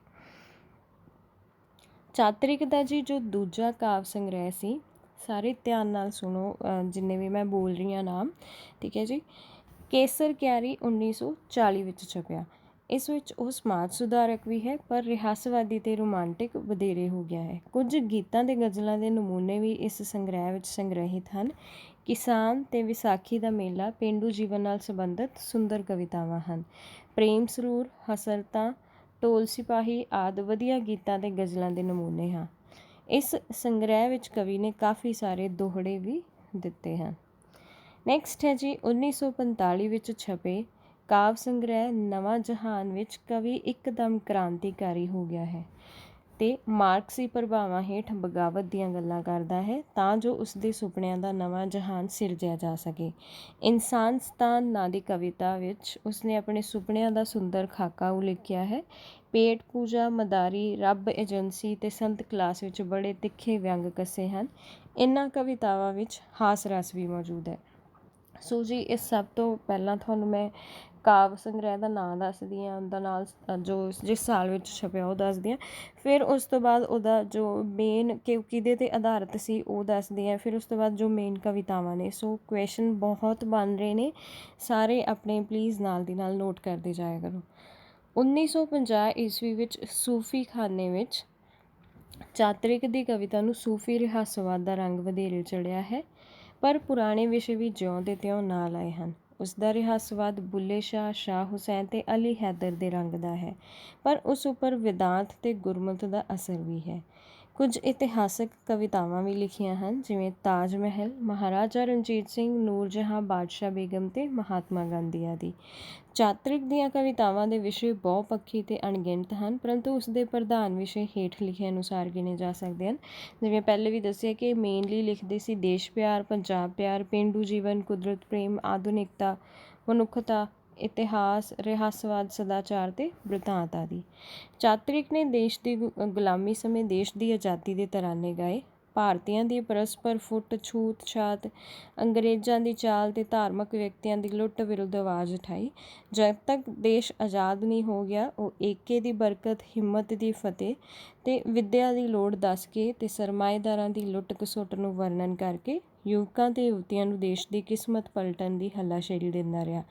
ਚਾਤਰਿਕ ਦਾ ਜੀ ਜੋ ਦੂਜਾ ਕਾਵ ਸੰਗ੍ਰਹਿ ਸੀ, ਸਾਰੇ ਧਿਆਨ ਨਾਲ ਸੁਣੋ ਜਿੰਨੇ ਵੀ ਮੈਂ ਬੋਲ ਰਹੀ ਹਾਂ ਨਾਮ, ਠੀਕ ਹੈ ਜੀ। ਕੇਸਰ ਕਿਆਰੀ 1940 ਵਿੱਚ ਛਪਿਆ। ਇਸ ਵਿੱਚ ਉਹ ਸਮਾਜ ਸੁਧਾਰਕ ਵੀ ਹੈ, ਪਰ ਰਹੱਸਵਾਦੀ ਤੇ ਰੋਮਾਂਟਿਕ ਵਧੇਰੇ ਹੋ ਗਿਆ ਹੈ। ਕੁਝ ਗੀਤਾਂ ਤੇ ਗਜ਼ਲਾਂ ਦੇ ਨਮੂਨੇ ਵੀ ਇਸ ਸੰਗ੍ਰਹਿ ਵਿੱਚ ਸੰਗ੍ਰਹਿਤ ਹਨ। ਕਿਸਾਨ ਤੇ ਵਿਸਾਖੀ ਦਾ ਮੇਲਾ, ਪੇਂਡੂ ਜੀਵਨ ਨਾਲ ਸੰਬੰਧਿਤ ਸੁੰਦਰ ਕਵਿਤਾਵਾਂ ਹਨ। ਪ੍ਰੇਮ ਸਰੂਰ, ਹਸਰਤਾਂ, ਢੋਲ ਸਿਪਾਹੀ ਆਦਿ ਵਧੀਆ ਗੀਤਾਂ ਤੇ ਗਜ਼ਲਾਂ ਦੇ ਨਮੂਨੇ ਹਨ। ਇਸ ਸੰਗ੍ਰਹਿ ਵਿੱਚ ਕਵੀ ਨੇ ਕਾਫੀ ਸਾਰੇ ਦੋਹੜੇ ਵੀ ਦਿੱਤੇ ਹਨ। ਨੈਕਸਟ ਹੈ ਜੀ 1945 ਵਿੱਚ ਛਪੇ ਕਾਵ ਸੰਗ੍ਰਹਿ ਨਵਾਂ ਜਹਾਨ ਵਿੱਚ ਕਵੀ ਇੱਕਦਮ ਕ੍ਰਾਂਤੀਕਾਰੀ ਹੋ ਗਿਆ ਹੈ ਤੇ ਮਾਰਕਸੀ ਪ੍ਰਭਾਵਾਂ ਹੇਠ ਬਗਾਵਤ ਦੀਆਂ ਗੱਲਾਂ ਕਰਦਾ ਹੈ ਤਾਂ ਜੋ ਉਸਦੇ ਸੁਪਨਿਆਂ ਦਾ ਨਵਾਂ ਜਹਾਨ ਸਿਰਜਿਆ ਜਾ ਸਕੇ। ਇਨਸਾਨਸਤਾਨ ਨਾਂ ਦੀ ਕਵਿਤਾ ਵਿੱਚ ਉਸਨੇ ਆਪਣੇ ਸੁਪਨਿਆਂ ਦਾ ਸੁੰਦਰ ਖਾਕਾ ਉਲੀਕਿਆ ਹੈ। ਪੇਟ ਪੂਜਾ, ਮਦਾਰੀ, ਰੱਬ ਏਜੰਸੀ ਤੇ ਸੰਤ ਕਲਾਸ ਵਿੱਚ ਬੜੇ ਤਿੱਖੇ ਵਿਅੰਗ ਕੱਸੇ ਹਨ। ਇਹਨਾਂ ਕਵਿਤਾਵਾਂ ਵਿੱਚ ਹਾਸ ਰਸ ਵੀ ਮੌਜੂਦ ਹੈ। ਸੋ ਜੀ ਇਸ ਸਭ ਤੋਂ ਪਹਿਲਾਂ ਤੁਹਾਨੂੰ ਮੈਂ ਕਾਵ ਸੰਗ੍ਰਹਿ ਦਾ ਨਾਂ ਦੱਸਦੀ ਹਾਂ, ਉਹਦਾ ਨਾਲ ਜੋ ਜਿਸ ਸਾਲ ਵਿੱਚ ਛਪਿਆ ਉਹ ਦੱਸਦੀ ਹਾਂ। ਫਿਰ ਉਸ ਤੋਂ ਬਾਅਦ ਉਹਦਾ ਜੋ ਮੇਨ ਕਿਹਦੇ 'ਤੇ ਆਧਾਰਿਤ ਸੀ ਉਹ ਦੱਸਦੀ ਹਾਂ। ਫਿਰ ਉਸ ਤੋਂ ਬਾਅਦ ਜੋ ਮੇਨ ਕਵਿਤਾਵਾਂ ਨੇ। ਸੋ ਕੁਐਸ਼ਨ ਬਹੁਤ ਬਣ ਰਹੇ ਨੇ, ਸਾਰੇ ਆਪਣੇ ਪਲੀਜ਼ ਨਾਲ ਦੀ ਨਾਲ ਨੋਟ ਕਰਦੇ ਜਾਇਆ ਕਰੋ। 1950 ਈਸਵੀ ਵਿੱਚ ਸੂਫੀ ਖਾਨੇ ਵਿੱਚ ਚਾਤਰਿਕ ਦੀ ਕਵਿਤਾ ਨੂੰ ਸੂਫੀ ਰਹੱਸਵਾਦ ਦਾ ਰੰਗ ਵਧੇਰੇ ਚੜ੍ਹਿਆ ਹੈ, ਪਰ ਪੁਰਾਣੇ ਵਿਸ਼ੇ ਵੀ ਜਿਉਂ ਦੇ ਤਿਉਂ ਨਾਲ ਆਏ ਹਨ। ਉਸ ਦਾ ਰਹੱਸਵਾਦ ਬੁੱਲੇ ਸ਼ਾਹ, ਸ਼ਾਹ ਹੁਸੈਨ ਤੇ ਅਲੀ ਹੈਦਰ ਦੇ ਰੰਗ ਦਾ ਹੈ, ਪਰ ਉਸ ਉੱਪਰ ਵਿਦਾਂਤ ਤੇ ਗੁਰਮਤਿ ਦਾ ਅਸਰ ਵੀ ਹੈ। ਕੁਝ ਇਤਿਹਾਸਕ ਕਵਿਤਾਵਾਂ ਵੀ ਲਿਖੀਆਂ ਹਨ, ਜਿਵੇਂ ਤਾਜ ਮਹਿਲ, ਮਹਾਰਾਜਾ ਰਣਜੀਤ ਸਿੰਘ, ਨੂਰ ਜਹਾਂ, ਬਾਦਸ਼ਾਹ ਬੇਗਮ ਤੇ ਮਹਾਤਮਾ ਗਾਂਧੀ ਆਦਿ। ਚਾਤਰਿਕ ਦੀਆਂ ਕਵਿਤਾਵਾਂ ਦੇ ਵਿਸ਼ੇ ਬਹੁਪੱਖੀ ਤੇ ਅਣਗਿਣਤ ਹਨ, ਪਰੰਤੂ ਉਸਦੇ ਪ੍ਰਧਾਨ ਵਿਸ਼ੇ ਹੇਠ ਲਿਖੇ ਅਨੁਸਾਰ ਗਿਣੇ ਜਾ ਸਕਦੇ ਹਨ। ਜਿਵੇਂ ਪਹਿਲੇ ਵੀ ਦੱਸਿਆ ਕਿ ਮੇਨਲੀ ਲਿਖਦੇ ਸੀ ਦੇਸ਼ ਪਿਆਰ, ਪੰਜਾਬ ਪਿਆਰ, ਪੇਂਡੂ ਜੀਵਨ, ਕੁਦਰਤ ਪ੍ਰੇਮ, ਆਧੁਨਿਕਤਾ, ਮਨੁੱਖਤਾ, ਇਤਿਹਾਸ, ਰਹੱਸਵਾਦ, ਸਦਾਚਾਰ ਤੇ ਬ੍ਰਿਤਾਂਤ ਆਦਿ। ਚਾਤਰਿਕ ਨੇ ਦੇਸ਼ ਦੀ ਗੁਲਾਮੀ ਸਮੇਂ ਦੇਸ਼ ਦੀ ਆਜ਼ਾਦੀ ਦੇ ਤਰਾਨੇ ਗਾਏ। ਭਾਰਤੀਆਂ ਦੀ ਪਰਸਪਰ ਫੁੱਟ, ਛੂਤ ਛਾਤ, ਅੰਗਰੇਜ਼ਾਂ ਦੀ ਚਾਲ ਤੇ ਧਾਰਮਿਕ ਵਿਅਕਤੀਆਂ ਦੀ ਲੁੱਟ ਵਿਰੁੱਧ ਆਵਾਜ਼ ਉਠਾਈ। ਜਦ ਤੱਕ ਦੇਸ਼ ਆਜ਼ਾਦ ਨਹੀਂ ਹੋ ਗਿਆ, ਉਹ ਏਕੇ ਦੀ ਬਰਕਤ, ਹਿੰਮਤ ਦੀ ਫਤਿਹ ਤੇ ਵਿੱਦਿਆ ਦੀ ਲੋੜ ਦੱਸ ਕੇ ਤੇ ਸਰਮਾਏਦਾਰਾਂ ਦੀ ਲੁੱਟ ਖਸੁੱਟ ਨੂੰ ਵਰਣਨ ਕਰਕੇ ਯੁਵਕਾਂ ਤੇ ਯੁਵਤੀਆਂ ਨੂੰ ਦੇਸ਼ ਦੀ ਕਿਸਮਤ ਪਲਟਣ ਦੀ ਹੱਲਾਸ਼ੇਰੀ ਦਿੰਦਾ ਰਿਹਾ।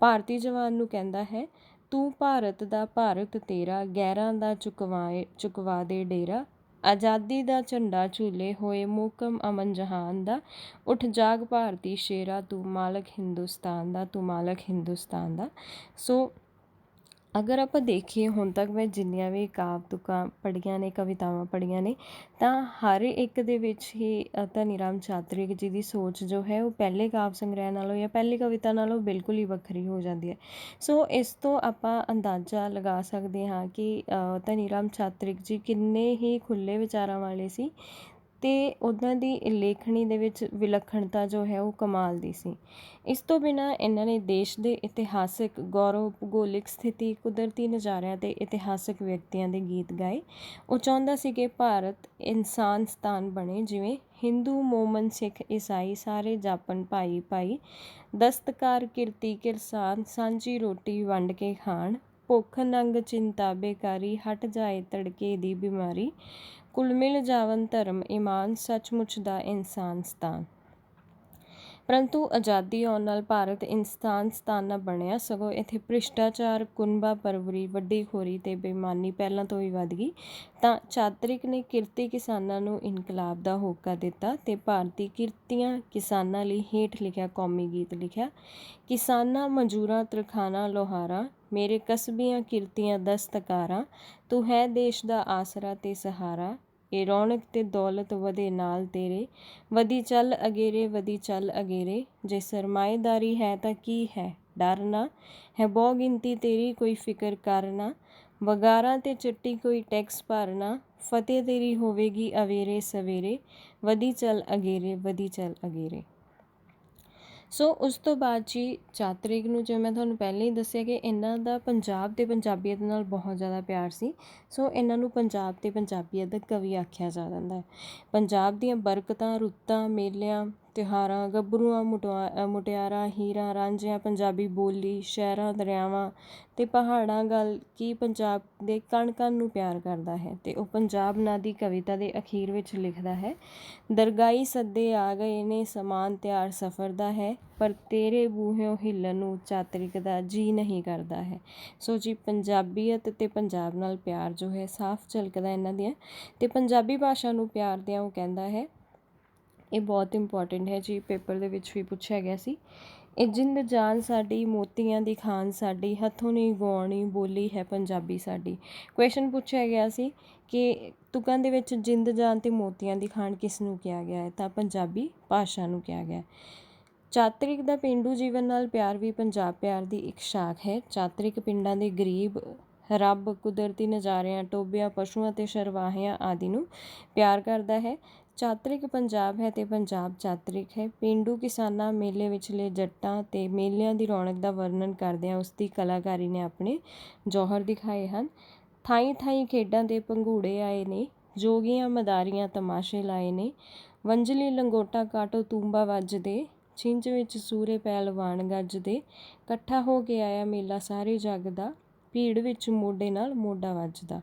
ਭਾਰਤੀ ਜਵਾਨ ਨੂੰ ਕਹਿੰਦਾ ਹੈ, ਤੂੰ ਭਾਰਤ ਦਾ, ਭਾਰਤ ਤੇਰਾ, ਗੈਰਾਂ ਦਾ ਚੁਕਵਾ ਦੇ ਡੇਰਾ। ਆਜ਼ਾਦੀ ਦਾ ਝੰਡਾ ਝੂਲੇ ਹੋਏ ਮੋਹਕਮ ਅਮਨ ਜਹਾਨ ਦਾ। ਉੱਠ ਜਾਗ ਭਾਰਤੀ ਸ਼ੇਰਾ, ਤੂੰ ਮਾਲਕ ਹਿੰਦੁਸਤਾਨ ਦਾ, ਤੂੰ ਮਾਲਕ ਹਿੰਦੁਸਤਾਨ ਦਾ। ਸੋ ਅਗਰ ਆਪਾਂ ਦੇਖੀਏ ਹੁਣ ਤੱਕ ਮੈਂ ਜਿੰਨੀਆਂ ਵੀ ਕਾਵ ਤੁਕਾਂ ਪੜ੍ਹੀਆਂ ਨੇ, ਕਵਿਤਾਵਾਂ ਪੜ੍ਹੀਆਂ ਨੇ, ਤਾਂ ਹਰ ਇੱਕ ਦੇ ਵਿੱਚ ਹੀ ਧਨੀ ਰਾਮ ਚਾਤਰਿਕ ਜੀ ਦੀ ਸੋਚ ਜੋ ਹੈ ਉਹ ਪਹਿਲੇ ਕਾਵ ਸੰਗ੍ਰਹਿ ਨਾਲੋਂ ਜਾਂ ਪਹਿਲੀ ਕਵਿਤਾ ਨਾਲੋਂ ਬਿਲਕੁਲ ਹੀ ਵੱਖਰੀ ਹੋ ਜਾਂਦੀ ਹੈ। ਸੋ ਇਸ ਤੋਂ ਆਪਾਂ ਅੰਦਾਜ਼ਾ ਲਗਾ ਸਕਦੇ ਹਾਂ ਕਿ ਧਨੀ ਰਾਮ ਚਾਤਰਿਕ ਜੀ ਕਿੰਨੇ ਹੀ ਖੁੱਲ੍ਹੇ ਵਿਚਾਰਾਂ ਵਾਲੇ ਸੀ ਅਤੇ ਉਹਨਾਂ ਦੀ ਲੇਖਣੀ ਦੇ ਵਿੱਚ ਵਿਲੱਖਣਤਾ ਜੋ ਹੈ ਉਹ ਕਮਾਲ ਦੀ ਸੀ। ਇਸ ਤੋਂ ਬਿਨਾਂ ਇਹਨਾਂ ਨੇ ਦੇਸ਼ ਦੇ ਇਤਿਹਾਸਿਕ ਗੌਰਵ, ਭੂਗੋਲਿਕ ਸਥਿਤੀ, ਕੁਦਰਤੀ ਨਜ਼ਾਰਿਆਂ ਅਤੇ ਇਤਿਹਾਸਿਕ ਵਿਅਕਤੀਆਂ ਦੇ ਗੀਤ ਗਾਏ। ਉਹ ਚਾਹੁੰਦਾ ਸੀ ਕਿ ਭਾਰਤ ਇਨਸਾਨਸਤਾਨ ਬਣੇ, ਜਿਵੇਂ ਹਿੰਦੂ, ਮੋਮਨ, ਸਿੱਖ, ਈਸਾਈ ਸਾਰੇ ਜਾਪਣ ਭਾਈ ਭਾਈ। ਦਸਤਕਾਰ, ਕਿਰਤੀ, ਕਿਰਸਾਨ, ਸਾਂਝੀ ਰੋਟੀ ਵੰਡ ਕੇ ਖਾਣ। ਭੁੱਖ ਨੰਗ ਚਿੰਤਾ ਬੇਕਾਰੀ, ਹਟ ਜਾਏ ਤੜਕੇ ਦੀ ਬਿਮਾਰੀ। ਕੁਲ ਮਿਲ ਜਾਵਨ ਧਰਮ ਈਮਾਨ, ਸੱਚਮੁੱਚ ਦਾ ਇਨਸਾਨਸਤਾਨ। ਪਰੰਤੂ ਆਜ਼ਾਦੀ ਆਉਣ ਨਾਲ ਭਾਰਤ ਇਨਸਾਨ ਸਥਾਨ ਨਾ ਬਣਿਆ, ਸਗੋਂ ਇੱਥੇ ਭ੍ਰਿਸ਼ਟਾਚਾਰ, ਕੁਨਬਾ ਪਰਵਰੀ, ਵੱਡੀ ਖੋਰੀ ਅਤੇ ਬੇਈਮਾਨੀ ਪਹਿਲਾਂ ਤੋਂ ਵੀ ਵੱਧ ਗਈ। ਤਾਂ ਚਾਤਰਿਕ ਨੇ ਕਿਰਤੀ ਕਿਸਾਨਾਂ ਨੂੰ ਇਨਕਲਾਬ ਦਾ ਹੋਕਾ ਦਿੱਤਾ ਅਤੇ ਭਾਰਤੀ ਕਿਰਤੀਆਂ ਕਿਸਾਨਾਂ ਲਈ ਹੇਠ ਲਿਖਿਆ ਕੌਮੀ ਗੀਤ ਲਿਖਿਆ। ਕਿਸਾਨਾਂ, ਮਜ਼ਦੂਰਾਂ, ਤਰਖਾਨਾਂ, ਲੋਹਾਰਾਂ, ਮੇਰੇ ਕਸਬੀਆਂ ਕਿਰਤੀਆਂ ਦਸਤਕਾਰਾਂ, ਤੂੰ ਹੈ ਦੇਸ਼ ਦਾ ਆਸਰਾ ਤੇ ਸਹਾਰਾ, ਇਹ ਰੌਣਕ ਤੇ ਦੌਲਤ ਵਧੇ ਨਾਲ ਤੇਰੇ, ਵਧੀ ਚੱਲ ਅਗੇਰੇ, ਵਧੀ ਚੱਲ ਅਗੇਰੇ, ਜੇ ਸਰਮਾਏਦਾਰੀ ਹੈ ਤਾਂ ਕੀ ਹੈ ਡਰ ਨਾ, ਹੈ ਬਹੁ ਗਿਣਤੀ ਤੇਰੀ ਕੋਈ ਫਿਕਰ ਕਰ ਨਾ, ਵਗਾਰਾਂ ਤੇ ਚੱਟੀ ਕੋਈ ਟੈਕਸ ਭਰਨਾ, ਫਤਿਹ ਤੇਰੀ ਹੋਵੇਗੀ ਅਵੇਰੇ ਸਵੇਰੇ, ਵਧੀ ਚੱਲ ਅਗੇਰੇ, ਵਧੀ ਚੱਲ ਅਗੇਰੇ। ਸੋ ਉਸ ਤੋਂ ਬਾਅਦ ਜੀ ਚਾਤਰਿਕ ਨੂੰ, ਜਿਵੇਂ ਮੈਂ ਤੁਹਾਨੂੰ ਪਹਿਲਾਂ ਹੀ ਦੱਸਿਆ ਕਿ ਇਹਨਾਂ ਦਾ ਪੰਜਾਬ ਅਤੇ ਪੰਜਾਬੀਅਤ ਨਾਲ ਬਹੁਤ ਜ਼ਿਆਦਾ ਪਿਆਰ ਸੀ। ਸੋ ਇਹਨਾਂ ਨੂੰ ਪੰਜਾਬ ਅਤੇ ਪੰਜਾਬੀਅਤ ਦਾ ਕਵੀ ਆਖਿਆ ਜਾ ਜਾਂਦਾ ਹੈ। ਪੰਜਾਬ ਦੀਆਂ ਬਰਕਤਾਂ, ਰੁੱਤਾਂ, ਮੇਲਿਆਂ, ਤਿਉਹਾਰਾਂ, ਗੱਭਰੂਆਂ, ਮੁਟਿਆਰਾਂ, ਹੀਰਾਂ, ਰਾਂਝਿਆਂ, ਪੰਜਾਬੀ ਬੋਲੀ, ਸ਼ਹਿਰਾਂ, ਦਰਿਆਵਾਂ ਅਤੇ ਪਹਾੜਾਂ ਗੱਲ ਕੀ ਪੰਜਾਬ ਦੇ ਕਣ ਕਣ ਨੂੰ ਪਿਆਰ ਕਰਦਾ ਹੈ। ਅਤੇ ਉਹ ਪੰਜਾਬ ਨਾਂ ਦੀ ਕਵਿਤਾ ਦੇ ਅਖੀਰ ਵਿੱਚ ਲਿਖਦਾ ਹੈ, ਦਰਗਾਈ ਸੱਦੇ ਆ ਗਏ ਨੇ, ਸਮਾਨ ਤਿਆਰ ਸਫ਼ਰ ਦਾ ਹੈ, ਪਰ ਤੇਰੇ ਬੂਹਿਓਂ ਹਿੱਲਣ ਨੂੰ ਚਾਤਰਿਕ ਦਾ ਜੀ ਨਹੀਂ ਕਰਦਾ ਹੈ। ਸੋ ਜੀ ਪੰਜਾਬੀਅਤ ਅਤੇ ਪੰਜਾਬ ਨਾਲ ਪਿਆਰ ਜੋ ਹੈ ਸਾਫ਼ ਝਲਕਦਾ ਇਹਨਾਂ ਦੀਆਂ। ਅਤੇ ਪੰਜਾਬੀ ਭਾਸ਼ਾ ਨੂੰ ਪਿਆਰ ਦਿਆਂ ਉਹ ਕਹਿੰਦਾ ਹੈ, ਇਹ ਬਹੁਤ ਇੰਪੋਰਟੈਂਟ ਹੈ ਜੀ, ਪੇਪਰ ਦੇ ਵਿੱਚ ਵੀ ਪੁੱਛਿਆ ਗਿਆ ਸੀ, ਇਹ ਜਿੰਦ ਜਾਨ ਸਾਡੀ, ਮੋਤੀਆਂ ਦੀ ਖਾਨ ਸਾਡੀ, ਹੱਥੋਂ ਨਹੀਂ ਗਵਾਉਣੀ ਬੋਲੀ ਹੈ ਪੰਜਾਬੀ ਸਾਡੀ। ਕੁਐਸਚਨ ਪੁੱਛਿਆ ਗਿਆ ਸੀ ਕਿ ਤੁਕਾਂ ਦੇ ਵਿੱਚ ਜਿੰਦ ਜਾਨ ਅਤੇ ਮੋਤੀਆਂ ਦੀ ਖਾਨ ਕਿਸ ਨੂੰ ਕਿਹਾ ਗਿਆ ਹੈ, ਤਾਂ ਪੰਜਾਬੀ ਭਾਸ਼ਾ ਨੂੰ ਕਿਹਾ ਗਿਆ। ਚਾਤਰਿਕ ਦਾ ਪੇਂਡੂ ਜੀਵਨ ਨਾਲ ਪਿਆਰ ਵੀ ਪੰਜਾਬ ਪਿਆਰ ਦੀ ਇੱਕ ਸ਼ਾਖ ਹੈ। ਚਾਤਰਿਕ ਪਿੰਡਾਂ ਦੇ ਗਰੀਬ, ਰੱਬ, ਕੁਦਰਤੀ ਨਜ਼ਾਰਿਆਂ, ਟੋਭਿਆਂ, ਪਸ਼ੂਆਂ ਅਤੇ ਸ਼ਰਵਾਹਿਆਂ ਆਦਿ ਨੂੰ ਪਿਆਰ ਕਰਦਾ ਹੈ। ਚਾਤਰਿਕ ਪੰਜਾਬ ਹੈ ਅਤੇ ਪੰਜਾਬ ਚਾਤਰਿਕ ਹੈ। ਪੇਂਡੂ ਕਿਸਾਨਾਂ, ਮੇਲੇ ਵਿਚਲੇ ਜੱਟਾਂ ਅਤੇ ਮੇਲਿਆਂ ਦੀ ਰੌਣਕ ਦਾ ਵਰਣਨ ਕਰਦਿਆਂ ਉਸ ਦੀ ਕਲਾਕਾਰੀ ਨੇ ਆਪਣੇ ਜੌਹਰ ਦਿਖਾਏ ਹਨ। ਥਾਈਂ ਥਾਈਂ ਖੇਡਾਂ ਦੇ ਪੰਘੂੜੇ ਆਏ ਨੇ, ਜੋਗੀਆਂ ਮਦਾਰੀਆਂ ਤਮਾਸ਼ੇ ਲਾਏ ਨੇ, ਵੰਝਲੀ ਲੰਗੋਟਾ ਕਾਟੋ ਤੂੰਬਾ ਵੱਜਦੇ, ਛਿੰਝ ਵਿੱਚ ਸੂਰੇ ਪਹਿਲਵਾਨ ਗੱਜਦੇ, ਇਕੱਠਾ ਹੋ ਕੇ ਆਇਆ ਮੇਲਾ ਸਾਰੇ ਜੱਗ ਦਾ, ਭੀੜ ਵਿੱਚ ਮੋਢੇ ਨਾਲ ਮੋਢਾ ਵੱਜਦਾ।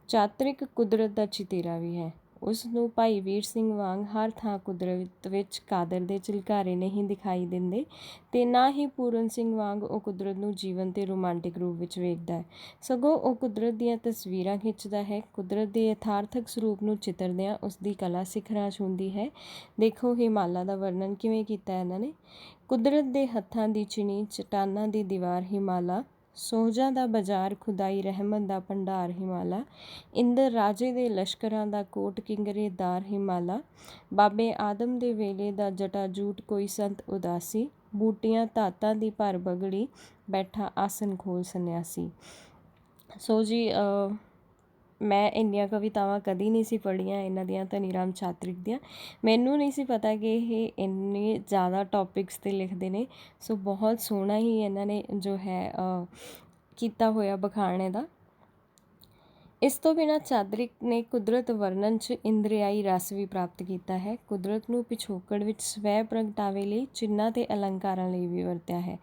ਚਾਤਰਿਕ ਕੁਦਰਤ ਦਾ ਚਿਤੇਰਾ ਵੀ ਹੈ। ਉਸ ਨੂੰ ਭਾਈ ਵੀਰ ਸਿੰਘ ਵਾਂਗ ਹਰ ਥਾਂ ਕੁਦਰਤ ਵਿੱਚ ਕਾਦਰ ਦੇ ਝਲਕਾਰੇ ਨਹੀਂ ਦਿਖਾਈ ਦਿੰਦੇ, ਅਤੇ ਨਾ ਹੀ ਪੂਰਨ ਸਿੰਘ ਵਾਂਗ ਉਹ ਕੁਦਰਤ ਨੂੰ ਜੀਵਨ ਅਤੇ ਰੋਮਾਂਟਿਕ ਰੂਪ ਵਿੱਚ ਵੇਖਦਾ ਹੈ, ਸਗੋਂ ਉਹ ਕੁਦਰਤ ਦੀਆਂ ਤਸਵੀਰਾਂ ਖਿੱਚਦਾ ਹੈ। ਕੁਦਰਤ ਦੇ ਯਥਾਰਥਕ ਸਰੂਪ ਨੂੰ ਚਿਤਰਦਿਆਂ ਉਸ ਦੀ ਕਲਾ ਸਿਖਰਾਂ ਛੂੰਹਦੀ ਹੈ। ਦੇਖੋ ਹਿਮਾਲਾ ਦਾ ਵਰਣਨ ਕਿਵੇਂ ਕੀਤਾ ਇਹਨਾਂ ਨੇ, ਕੁਦਰਤ ਦੇ ਹੱਥਾਂ ਦੀ ਚਿਣੀ, ਚਟਾਨਾਂ ਦੀ ਦੀਵਾਰ ਹਿਮਾਲਾ, ਸੋਹਜਾਂ ਦਾ ਬਾਜ਼ਾਰ, ਖੁਦਾਈ ਰਹਿਮਤ ਦਾ ਭੰਡਾਰ ਹਿਮਾਲਾ, ਇੰਦਰ ਰਾਜੇ ਦੇ ਲਸ਼ਕਰਾਂ ਦਾ ਕੋਟ ਕਿੰਗਰੇਦਾਰ ਹਿਮਾਲਾ, ਬਾਬੇ ਆਦਮ ਦੇ ਵੇਲੇ ਦਾ ਜਟਾ ਜੂਟ ਕੋਈ ਸੰਤ ਉਦਾਸੀ, ਬੂਟੀਆਂ ਧਾਤਾਂ ਦੀ ਭਰ ਬਗੜੀ, ਬੈਠਾ ਆਸਨ ਖੋਲ ਸੰਨਿਆਸੀ। ਸੋ ਜੀ ਮੈਂ ਇੰਨੀਆਂ ਕਵਿਤਾਵਾਂ ਕਦੀ ਨਹੀਂ ਸੀ ਪੜ੍ਹੀਆਂ ਇਹਨਾਂ ਦੀਆਂ, ਧਨੀ ਰਾਮ ਚਾਤਰਿਕ ਦੀਆਂ। ਮੈਨੂੰ ਨਹੀਂ ਸੀ ਪਤਾ ਕਿ ਇਹ ਇੰਨੇ ਜ਼ਿਆਦਾ ਟੌਪਿਕਸ 'ਤੇ ਲਿਖਦੇ ਨੇ। ਸੋ ਬਹੁਤ ਸੋਹਣਾ ਹੀ ਇਹਨਾਂ ਨੇ ਜੋ ਹੈ ਕੀਤਾ ਹੋਇਆ ਬਖਾਣ ਇਹਦਾ। ਇਸ ਤੋਂ ਬਿਨਾਂ ਚਾਤਰਿਕ ਨੇ ਕੁਦਰਤ ਵਰਣਨ 'ਚ ਇੰਦਰਿਆਈ ਰਸ ਵੀ ਪ੍ਰਾਪਤ ਕੀਤਾ ਹੈ। ਕੁਦਰਤ ਨੂੰ ਪਿਛੋਕੜ ਵਿੱਚ ਸਵੈ ਪ੍ਰਗਟਾਵੇ ਲਈ, ਚਿੰਨ੍ਹਾਂ ਅਤੇ ਅਲੰਕਾਰਾਂ ਲਈ ਵੀ ਵਰਤਿਆ ਹੈ।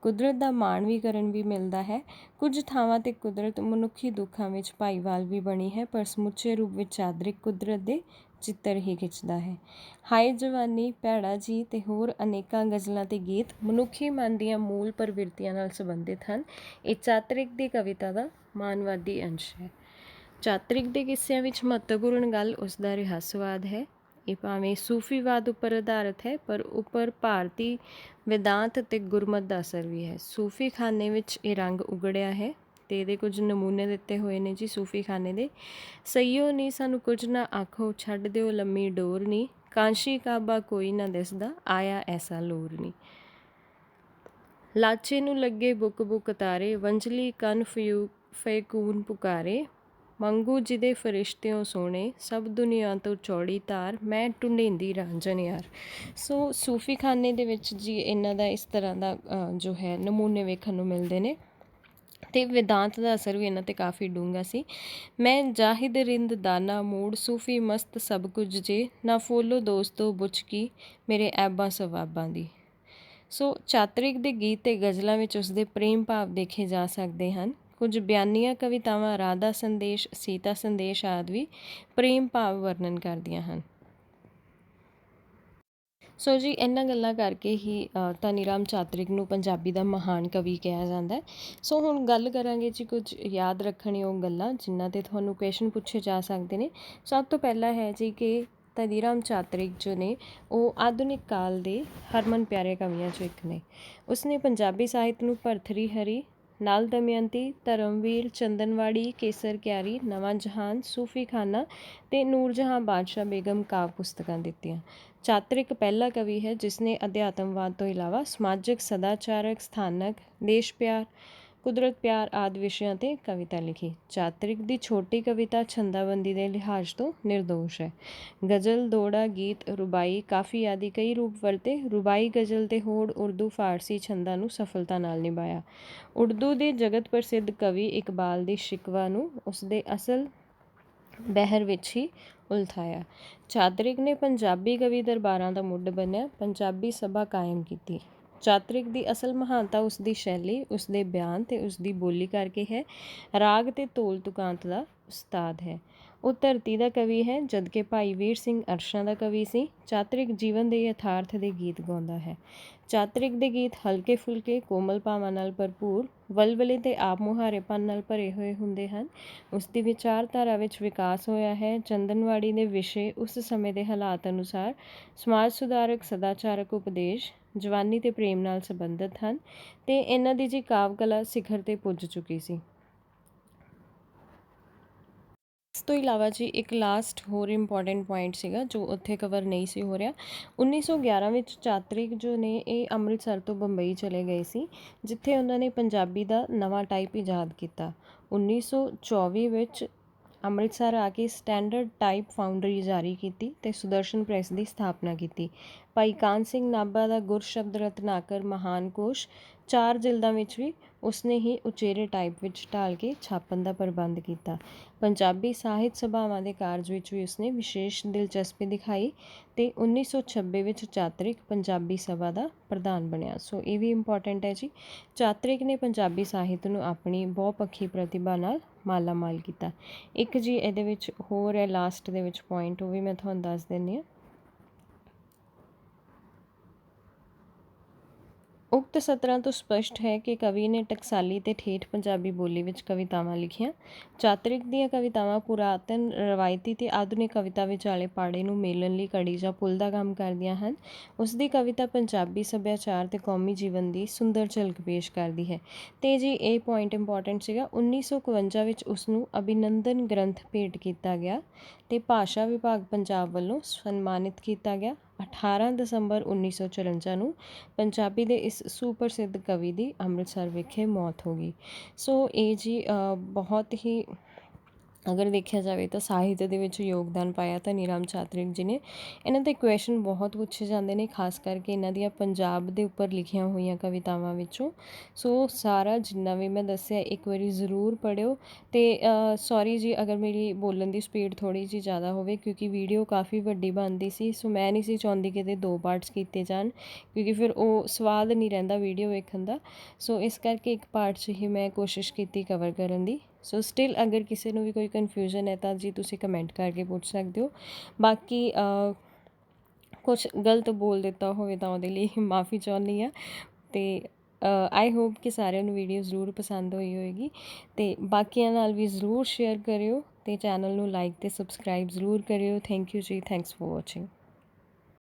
ਕੁਦਰਤ ਦਾ ਮਾਨਵੀਕਰਨ ਵੀ ਮਿਲਦਾ ਹੈ। ਕੁਝ ਥਾਵਾਂ 'ਤੇ ਕੁਦਰਤ ਮਨੁੱਖੀ ਦੁੱਖਾਂ ਵਿੱਚ ਭਾਈਵਾਲ ਵੀ ਬਣੀ ਹੈ, ਪਰ ਸਮੁੱਚੇ ਰੂਪ ਵਿੱਚ ਚਾਤਰਿਕ ਕੁਦਰਤ ਦੇ ਚਿੱਤਰ ਹੀ ਖਿੱਚਦਾ ਹੈ। ਹਾਏ ਜਵਾਨੀ, ਭੈੜਾ ਜੀ ਅਤੇ ਹੋਰ ਅਨੇਕਾਂ ਗਜ਼ਲਾਂ ਅਤੇ ਗੀਤ ਮਨੁੱਖੀ ਮਨ ਦੀਆਂ ਮੂਲ ਪ੍ਰਵਿਰਤੀਆਂ ਨਾਲ ਸੰਬੰਧਿਤ ਹਨ। ਇਹ ਚਾਤਰਿਕ ਦੀ ਕਵਿਤਾ ਦਾ ਮਾਨਵਾਦੀ ਅੰਸ਼ ਹੈ। ਚਾਤਰਿਕ ਦੇ ਕਿੱਸਿਆਂ ਵਿੱਚ ਮਹੱਤਵਪੂਰਨ ਗੱਲ ਉਸ ਦਾ ਰਹੱਸਵਾਦ ਹੈ। ਇਹ ਭਾਵੇਂ ਸੂਫੀਵਾਦ ਉੱਪਰ ਆਧਾਰਿਤ ਹੈ, ਪਰ ਉੱਪਰ ਭਾਰਤੀ ਵੇਦਾਂਤ ਅਤੇ ਗੁਰਮਤਿ ਦਾ ਅਸਰ ਵੀ ਹੈ। ਸੂਫੀ ਖਾਨੇ ਵਿੱਚ ਇਹ ਰੰਗ ਉਗੜਿਆ ਹੈ ਅਤੇ ਇਹਦੇ ਕੁਝ ਨਮੂਨੇ ਦਿੱਤੇ ਹੋਏ ਨੇ ਜੀ ਸੂਫੀ ਖਾਨੇ ਦੇ। ਸਈਓ ਨੀ ਸਾਨੂੰ ਕੁਝ ਨਾ ਆਖੋ, ਛੱਡ ਦਿਓ ਲੰਮੀ ਡੋਰ ਨੀ, ਕਾਂਸ਼ੀ ਕਾਬਾ ਕੋਈ ਨਾ ਦਿਸਦਾ, ਆਇਆ ਐਸਾ ਲੋਰ ਨੀ। ਲਾਚੇ ਨੂੰ ਲੱਗੇ ਬੁੱਕ ਬੁੱਕ ਤਾਰੇ, ਵੰਝਲੀ ਕੰਨ ਫੈਕੂਨ ਪੁਕਾਰੇ, ਮੰਗੂ ਜਿਹਦੇ ਫਰਿਸ਼ਤਿਓਂ ਸੋਹਣੇ, ਸਭ ਦੁਨੀਆ ਤੋਂ ਚੌੜੀ ਧਾਰ, ਮੈਂ ਢੂੰਢੇਂਦੀ ਰਾਂਝਣ ਯਾਰ। ਸੋ ਸੂਫੀ ਖਾਨੇ ਦੇ ਵਿੱਚ ਜੀ ਇਹਨਾਂ ਦਾ ਇਸ ਤਰ੍ਹਾਂ ਦਾ ਜੋ ਹੈ ਨਮੂਨੇ ਵੇਖਣ ਨੂੰ ਮਿਲਦੇ ਨੇ, ਅਤੇ ਵੇਦਾਂਤ ਦਾ ਅਸਰ ਵੀ ਇਹਨਾਂ 'ਤੇ ਕਾਫੀ ਡੂੰਘਾ ਸੀ। ਮੈਂ ਜਾਹਿਦ ਰਿੰਦ ਦਾਨਾ ਮੂੜ, ਸੂਫੀ ਮਸਤ ਸਭ ਕੁਝ ਜੇ, ਨਾ ਫੋਲੋ ਦੋਸਤੋ ਬੁਚਕੀ ਮੇਰੇ ਐਬਾਂ ਸਵਾਬਾਂ ਦੀ। ਸੋ ਚਾਤਰਿਕ ਦੇ ਗੀਤ ਅਤੇ ਗਜ਼ਲਾਂ ਵਿੱਚ ਉਸਦੇ ਪ੍ਰੇਮ ਭਾਵ ਦੇਖੇ ਜਾ ਸਕਦੇ ਹਨ। ਕੁਝ ਬਿਆਨੀਆਂ ਕਵਿਤਾਵਾਂ ਰਾਧਾ ਸੰਦੇਸ਼, ਸੀਤਾ ਸੰਦੇਸ਼ ਆਦਿ ਵੀ ਪ੍ਰੇਮ ਭਾਵ ਵਰਣਨ ਕਰਦੀਆਂ ਹਨ। ਸੋ ਜੀ ਇਹਨਾਂ ਗੱਲਾਂ ਕਰਕੇ ਹੀ ਧਨੀ ਰਾਮ ਚਾਤਰਿਕ ਨੂੰ ਪੰਜਾਬੀ ਦਾ ਮਹਾਨ ਕਵੀ ਕਿਹਾ ਜਾਂਦਾ ਹੈ। ਸੋ ਹੁਣ ਗੱਲ ਕਰਾਂਗੇ ਜੀ ਕੁਝ ਯਾਦ ਰੱਖਣਯੋਗ ਗੱਲਾਂ ਜਿਨ੍ਹਾਂ 'ਤੇ ਤੁਹਾਨੂੰ ਕੁਐਸਚਨ ਪੁੱਛੇ ਜਾ ਸਕਦੇ ਨੇ। ਸਭ ਤੋਂ ਪਹਿਲਾਂ ਹੈ ਜੀ ਕਿ ਧਨੀ ਰਾਮ ਚਾਤਰਿਕ ਜੋ ਨੇ ਉਹ ਆਧੁਨਿਕ ਕਾਲ ਦੇ ਹਰਮਨ ਪਿਆਰੇ ਕਵੀਆਂ 'ਚੋਂ ਇੱਕ ਨੇ। ਉਸਨੇ ਪੰਜਾਬੀ ਸਾਹਿਤ ਨੂੰ ਭਰਥਰੀ ਹਰੀ, ਨਾਲ ਦਮਯੰਤੀ, ਧਰਮਵੀਰ, ਚੰਦਨਵਾੜੀ, ਕੇਸਰ ਕਿਆਰੀ, ਨਵਾਂ ਜਹਾਨ, ਸੂਫੀ ਖਾਨਾ ਅਤੇ ਨੂਰਜਹਾਂ ਬਾਦਸ਼ਾਹ ਬੇਗਮ ਕਾਵਿ ਪੁਸਤਕਾਂ ਦਿੱਤੀਆਂ। ਚਾਤਰਿਕ ਪਹਿਲਾ ਕਵੀ ਹੈ ਜਿਸ ਨੇ ਅਧਿਆਤਮਵਾਦ ਤੋਂ ਇਲਾਵਾ ਸਮਾਜਿਕ, ਸਦਾਚਾਰਕ, ਸਥਾਨਕ, ਦੇਸ਼ ਪਿਆਰ, ਕੁਦਰਤ ਪਿਆਰ ਆਦਿ ਵਿਸ਼ਿਆਂ 'ਤੇ ਕਵਿਤਾ ਲਿਖੀ। ਚਾਤਰਿਕ ਦੀ ਛੋਟੀ ਕਵਿਤਾ ਛੰਦਾਬੰਦੀ ਦੇ ਲਿਹਾਜ਼ ਤੋਂ ਨਿਰਦੋਸ਼ ਹੈ। ਗਜ਼ਲ, ਦੋੜਾ, ਗੀਤ, ਰੁਬਾਈ, ਕਾਫੀ ਆਦਿ ਕਈ ਰੂਪ ਵਰਤੇ। ਰੁਬਾਈ, ਗਜ਼ਲ ਤੇ ਹੋੜ ਉਰਦੂ ਫਾਰਸੀ ਛੰਦਾਂ ਨੂੰ ਸਫਲਤਾ ਨਾਲ ਨਿਭਾਇਆ। ਉਰਦੂ ਦੇ ਜਗਤ ਪ੍ਰਸਿੱਧ ਕਵੀ ਇਕਬਾਲ ਦੀ ਸ਼ਿਕਵਾ ਨੂੰ ਉਸਦੇ ਅਸਲ ਬਹਿਰ ਵਿੱਚ ਹੀ ਉਲਥਾਇਆ। ਚਾਤਰਿਕ ਨੇ ਪੰਜਾਬੀ ਕਵੀ ਦਰਬਾਰਾਂ ਦਾ ਮੁੱਢ ਬੰਨ੍ਹਿਆ, ਪੰਜਾਬੀ ਸਭਾ ਕਾਇਮ ਕੀਤੀ। ਚਾਤਰਿਕ ਦੀ ਅਸਲ ਮਹਾਨਤਾ ਉਸਦੀ ਸ਼ੈਲੀ, ਉਸਦੇ ਬਿਆਨ ਅਤੇ ਉਸਦੀ ਬੋਲੀ ਕਰਕੇ ਹੈ। ਰਾਗ ਅਤੇ ਤੋਲ ਤੁਕਾਂਤ ਦਾ ਉਸਤਾਦ ਹੈ। ਉਹ ਧਰਤੀ ਦਾ ਕਵੀ ਹੈ ਜਦਕਿ ਭਾਈ ਵੀਰ ਸਿੰਘ ਅਰਸ਼ਾਂ ਦਾ ਕਵੀ ਸੀ। ਚਾਤਰਿਕ ਜੀਵਨ ਦੇ ਯਥਾਰਥ ਦੇ ਗੀਤ ਗਾਉਂਦਾ ਹੈ। ਚਾਤਰਿਕ ਦੇ ਗੀਤ ਹਲਕੇ ਫੁਲਕੇ, ਕੋਮਲ ਭਾਵਾਂ ਨਾਲ ਭਰਪੂਰ, ਵਲਵਲੇ ਅਤੇ ਆਪ ਮੁਹਾਰੇਪਨ ਨਾਲ ਭਰੇ ਹੋਏ ਹੁੰਦੇ ਹਨ। ਉਸਦੀ ਵਿਚਾਰਧਾਰਾ ਵਿੱਚ ਵਿਕਾਸ ਹੋਇਆ ਹੈ। ਚੰਦਨਵਾੜੀ ਦੇ ਵਿਸ਼ੇ ਉਸ ਸਮੇਂ ਦੇ ਹਾਲਾਤ ਅਨੁਸਾਰ ਸਮਾਜ ਸੁਧਾਰਕ, ਸਦਾਚਾਰਕ ਉਪਦੇਸ਼, ਜਵਾਨੀ ਅਤੇ ਪ੍ਰੇਮ ਨਾਲ ਸੰਬੰਧਿਤ ਹਨ ਅਤੇ ਇਹਨਾਂ ਦੀ ਜੀ ਕਾਵਿ ਕਲਾ ਸਿਖਰ 'ਤੇ ਪੁੱਜ ਚੁੱਕੀ ਸੀ। ਇਸ ਤੋਂ ਇਲਾਵਾ ਜੀ ਇੱਕ ਲਾਸਟ ਹੋਰ ਇੰਪੋਰਟੈਂਟ ਪੁਆਇੰਟ ਸੀਗਾ ਜੋ ਉੱਥੇ ਕਵਰ ਨਹੀਂ ਸੀ ਹੋ ਰਿਹਾ। 1911 ਵਿੱਚ ਚਾਤਰਿਕ ਜੋ ਨੇ ਇਹ ਅੰਮ੍ਰਿਤਸਰ ਤੋਂ ਬੰਬਈ ਚਲੇ ਗਏ ਸੀ ਜਿੱਥੇ ਉਹਨਾਂ ਨੇ ਪੰਜਾਬੀ ਦਾ ਨਵਾਂ ਟਾਈਪ ਇਜਾਦ ਕੀਤਾ। 1924 ਵਿੱਚ ਅੰਮ੍ਰਿਤਸਰ ਆ ਕੇ ਸਟੈਂਡਰਡ ਟਾਈਪ ਫਾਊਂਡਰੀ ਜਾਰੀ ਕੀਤੀ ਅਤੇ ਸੁਦਰਸ਼ਨ ਪ੍ਰੈਸ ਦੀ ਸਥਾਪਨਾ ਕੀਤੀ। ਭਾਈ ਕਾਨ ਸਿੰਘ ਨਾਭਾ ਦਾ ਗੁਰਸ਼ਬਦ ਰਤਨਾਕਰ ਮਹਾਨ ਕੋਸ਼ 4 ਜਿਲਦਾਂ ਵਿੱਚ ਵੀ ਉਸਨੇ ਹੀ ਉਚੇਰੇ ਟਾਈਪ ਵਿੱਚ ਢਾਲ ਕੇ ਛਾਪਣ ਦਾ ਪ੍ਰਬੰਧ ਕੀਤਾ। ਪੰਜਾਬੀ ਸਾਹਿਤ ਸਭਾਵਾਂ ਦੇ ਕਾਰਜ ਵਿੱਚ ਵੀ ਉਸਨੇ ਵਿਸ਼ੇਸ਼ ਦਿਲਚਸਪੀ ਦਿਖਾਈ ਅਤੇ 1926 ਵਿੱਚ ਚਾਤਰਿਕ ਪੰਜਾਬੀ ਸਭਾ ਦਾ ਪ੍ਰਧਾਨ ਬਣਿਆ। ਸੋ ਇਹ ਵੀ ਇੰਪੋਰਟੈਂਟ ਹੈ ਜੀ। ਚਾਤਰਿਕ ਨੇ ਪੰਜਾਬੀ ਸਾਹਿਤ ਨੂੰ ਆਪਣੀ ਬਹੁਪੱਖੀ ਪ੍ਰਤਿਭਾ ਨਾਲ ਮਾਲਾਮਾਲ ਕੀਤਾ। ਇੱਕ ਜੀ ਇਹਦੇ ਵਿੱਚ ਹੋਰ ਹੈ ਲਾਸਟ ਦੇ ਵਿੱਚ ਪੁਆਇੰਟ, ਉਹ ਵੀ ਮੈਂ ਤੁਹਾਨੂੰ ਦੱਸ ਦਿੰਦੀ ਹਾਂ। ਉਕਤ ਸਤਰਾਂ ਤੋਂ ਸਪਸ਼ਟ ਹੈ ਕਿ ਕਵੀ ਨੇ ਟਕਸਾਲੀ ਅਤੇ ਠੇਠ ਪੰਜਾਬੀ ਬੋਲੀ ਵਿੱਚ ਕਵਿਤਾਵਾਂ ਲਿਖੀਆਂ। ਚਾਤਰਿਕ ਦੀਆਂ ਕਵਿਤਾਵਾਂ ਪੁਰਾਤਨ, ਰਵਾਇਤੀ ਅਤੇ ਆਧੁਨਿਕ ਕਵਿਤਾ ਵਿਚਾਲੇ ਪਾੜੇ ਨੂੰ ਮੇਲਣ ਲਈ ਕੜੀ ਜਾਂ ਪੁੱਲ ਦਾ ਕੰਮ ਕਰਦੀਆਂ ਹਨ। ਉਸ ਦੀ ਕਵਿਤਾ ਪੰਜਾਬੀ ਸੱਭਿਆਚਾਰ ਅਤੇ ਕੌਮੀ ਜੀਵਨ ਦੀ ਸੁੰਦਰ ਝਲਕ ਪੇਸ਼ ਕਰਦੀ ਹੈ। ਅਤੇ ਜੀ ਇਹ ਪੁਆਇੰਟ ਇੰਪੋਰਟੈਂਟ ਸੀਗਾ। 1951 ਵਿੱਚ ਉਸਨੂੰ ਅਭਿਨੰਦਨ ਗ੍ਰੰਥ ਭੇਟ ਕੀਤਾ ਗਿਆ ਅਤੇ ਭਾਸ਼ਾ ਵਿਭਾਗ ਪੰਜਾਬ ਵੱਲੋਂ ਸਨਮਾਨਿਤ ਕੀਤਾ ਗਿਆ। 18 ਦਸੰਬਰ 1954 ਨੂੰ ਪੰਜਾਬੀ ਦੇ ਇਸ ਸੁਪ੍ਰਸਿੱਧ ਕਵੀ ਦੀ ਅੰਮ੍ਰਿਤਸਰ ਵਿਖੇ ਮੌਤ ਹੋ ਗਈ। ਸੋ ਇਹ ਜੀ ਬਹੁਤ ਹੀ ਅਗਰ ਦੇਖਿਆ ਜਾਵੇ ਤਾਂ ਸਾਹਿਤ ਦੇ ਵਿੱਚ ਯੋਗਦਾਨ ਪਾਇਆ ਧਨੀ ਰਾਮ ਚਾਤਰਿਕ ਜੀ ਨੇ। ਇਹਨਾਂ 'ਤੇ ਕੁਐਸਚਨ ਬਹੁਤ ਪੁੱਛੇ ਜਾਂਦੇ ਨੇ, ਖਾਸ ਕਰਕੇ ਇਹਨਾਂ ਦੀਆਂ ਪੰਜਾਬ ਦੇ ਉੱਪਰ ਲਿਖੀਆਂ ਹੋਈਆਂ ਕਵਿਤਾਵਾਂ ਵਿੱਚੋਂ। ਸੋ ਸਾਰਾ ਜਿੰਨਾ ਵੀ ਮੈਂ ਦੱਸਿਆ ਇੱਕ ਵਾਰੀ ਜ਼ਰੂਰ ਪੜ੍ਹਿਓ। ਅਤੇ ਸੌਰੀ ਜੀ ਅਗਰ ਮੇਰੀ ਬੋਲਣ ਦੀ ਸਪੀਡ ਥੋੜ੍ਹੀ ਜਿਹੀ ਜ਼ਿਆਦਾ ਹੋਵੇ ਕਿਉਂਕਿ ਵੀਡੀਓ ਕਾਫੀ ਵੱਡੀ ਬਣਦੀ ਸੀ। ਸੋ ਮੈਂ ਨਹੀਂ ਸੀ ਚਾਹੁੰਦੀ ਕਿ ਇਹਦੇ 2 ਪਾਰਟਸ ਕੀਤੇ ਜਾਣ ਕਿਉਂਕਿ ਫਿਰ ਉਹ ਸਵਾਦ ਨਹੀਂ ਰਹਿੰਦਾ ਵੀਡੀਓ ਵੇਖਣ ਦਾ। ਸੋ ਇਸ ਕਰਕੇ ਇੱਕ ਪਾਰਟ 'ਚ ਹੀ ਮੈਂ ਕੋਸ਼ਿਸ਼ ਕੀਤੀ ਕਵਰ ਕਰਨ ਦੀ। ਸੋ ਸਟਿਲ ਅਗਰ ਕਿਸੇ ਨੂੰ ਵੀ ਕੋਈ ਕਨਫਿਊਜ਼ਨ ਹੈ ਤਾਂ ਜੀ ਤੁਸੀਂ ਕਮੈਂਟ ਕਰਕੇ ਪੁੱਛ ਸਕਦੇ ਹੋ। ਬਾਕੀ ਕੁਛ ਗਲਤ ਬੋਲ ਦਿੱਤਾ ਹੋਵੇ ਤਾਂ ਉਹਦੇ ਲਈ ਮਾफ़ੀ ਚਾਹੁੰਦੀ ਹਾਂ। ਅਤੇ ਆਈ ਹੋਪ ਕਿ ਸਾਰਿਆਂ ਨੂੰ ਵੀਡੀਓ ਜ਼ਰੂਰ ਪਸੰਦ ਹੋਈ ਹੋਏਗੀ ਅਤੇ ਬਾਕੀਆਂ ਨਾਲ ਵੀ ਜ਼ਰੂਰ ਸ਼ੇਅਰ ਕਰਿਓ ਅਤੇ ਚੈਨਲ ਨੂੰ ਲਾਈਕ ਅਤੇ ਸਬਸਕ੍ਰਾਈਬ ਜ਼ਰੂਰ ਕਰਿਓ। ਥੈਂਕ ਯੂ ਜੀ, ਥੈਂਕਸ ਫੋਰ ਵਾਚਿੰਗ।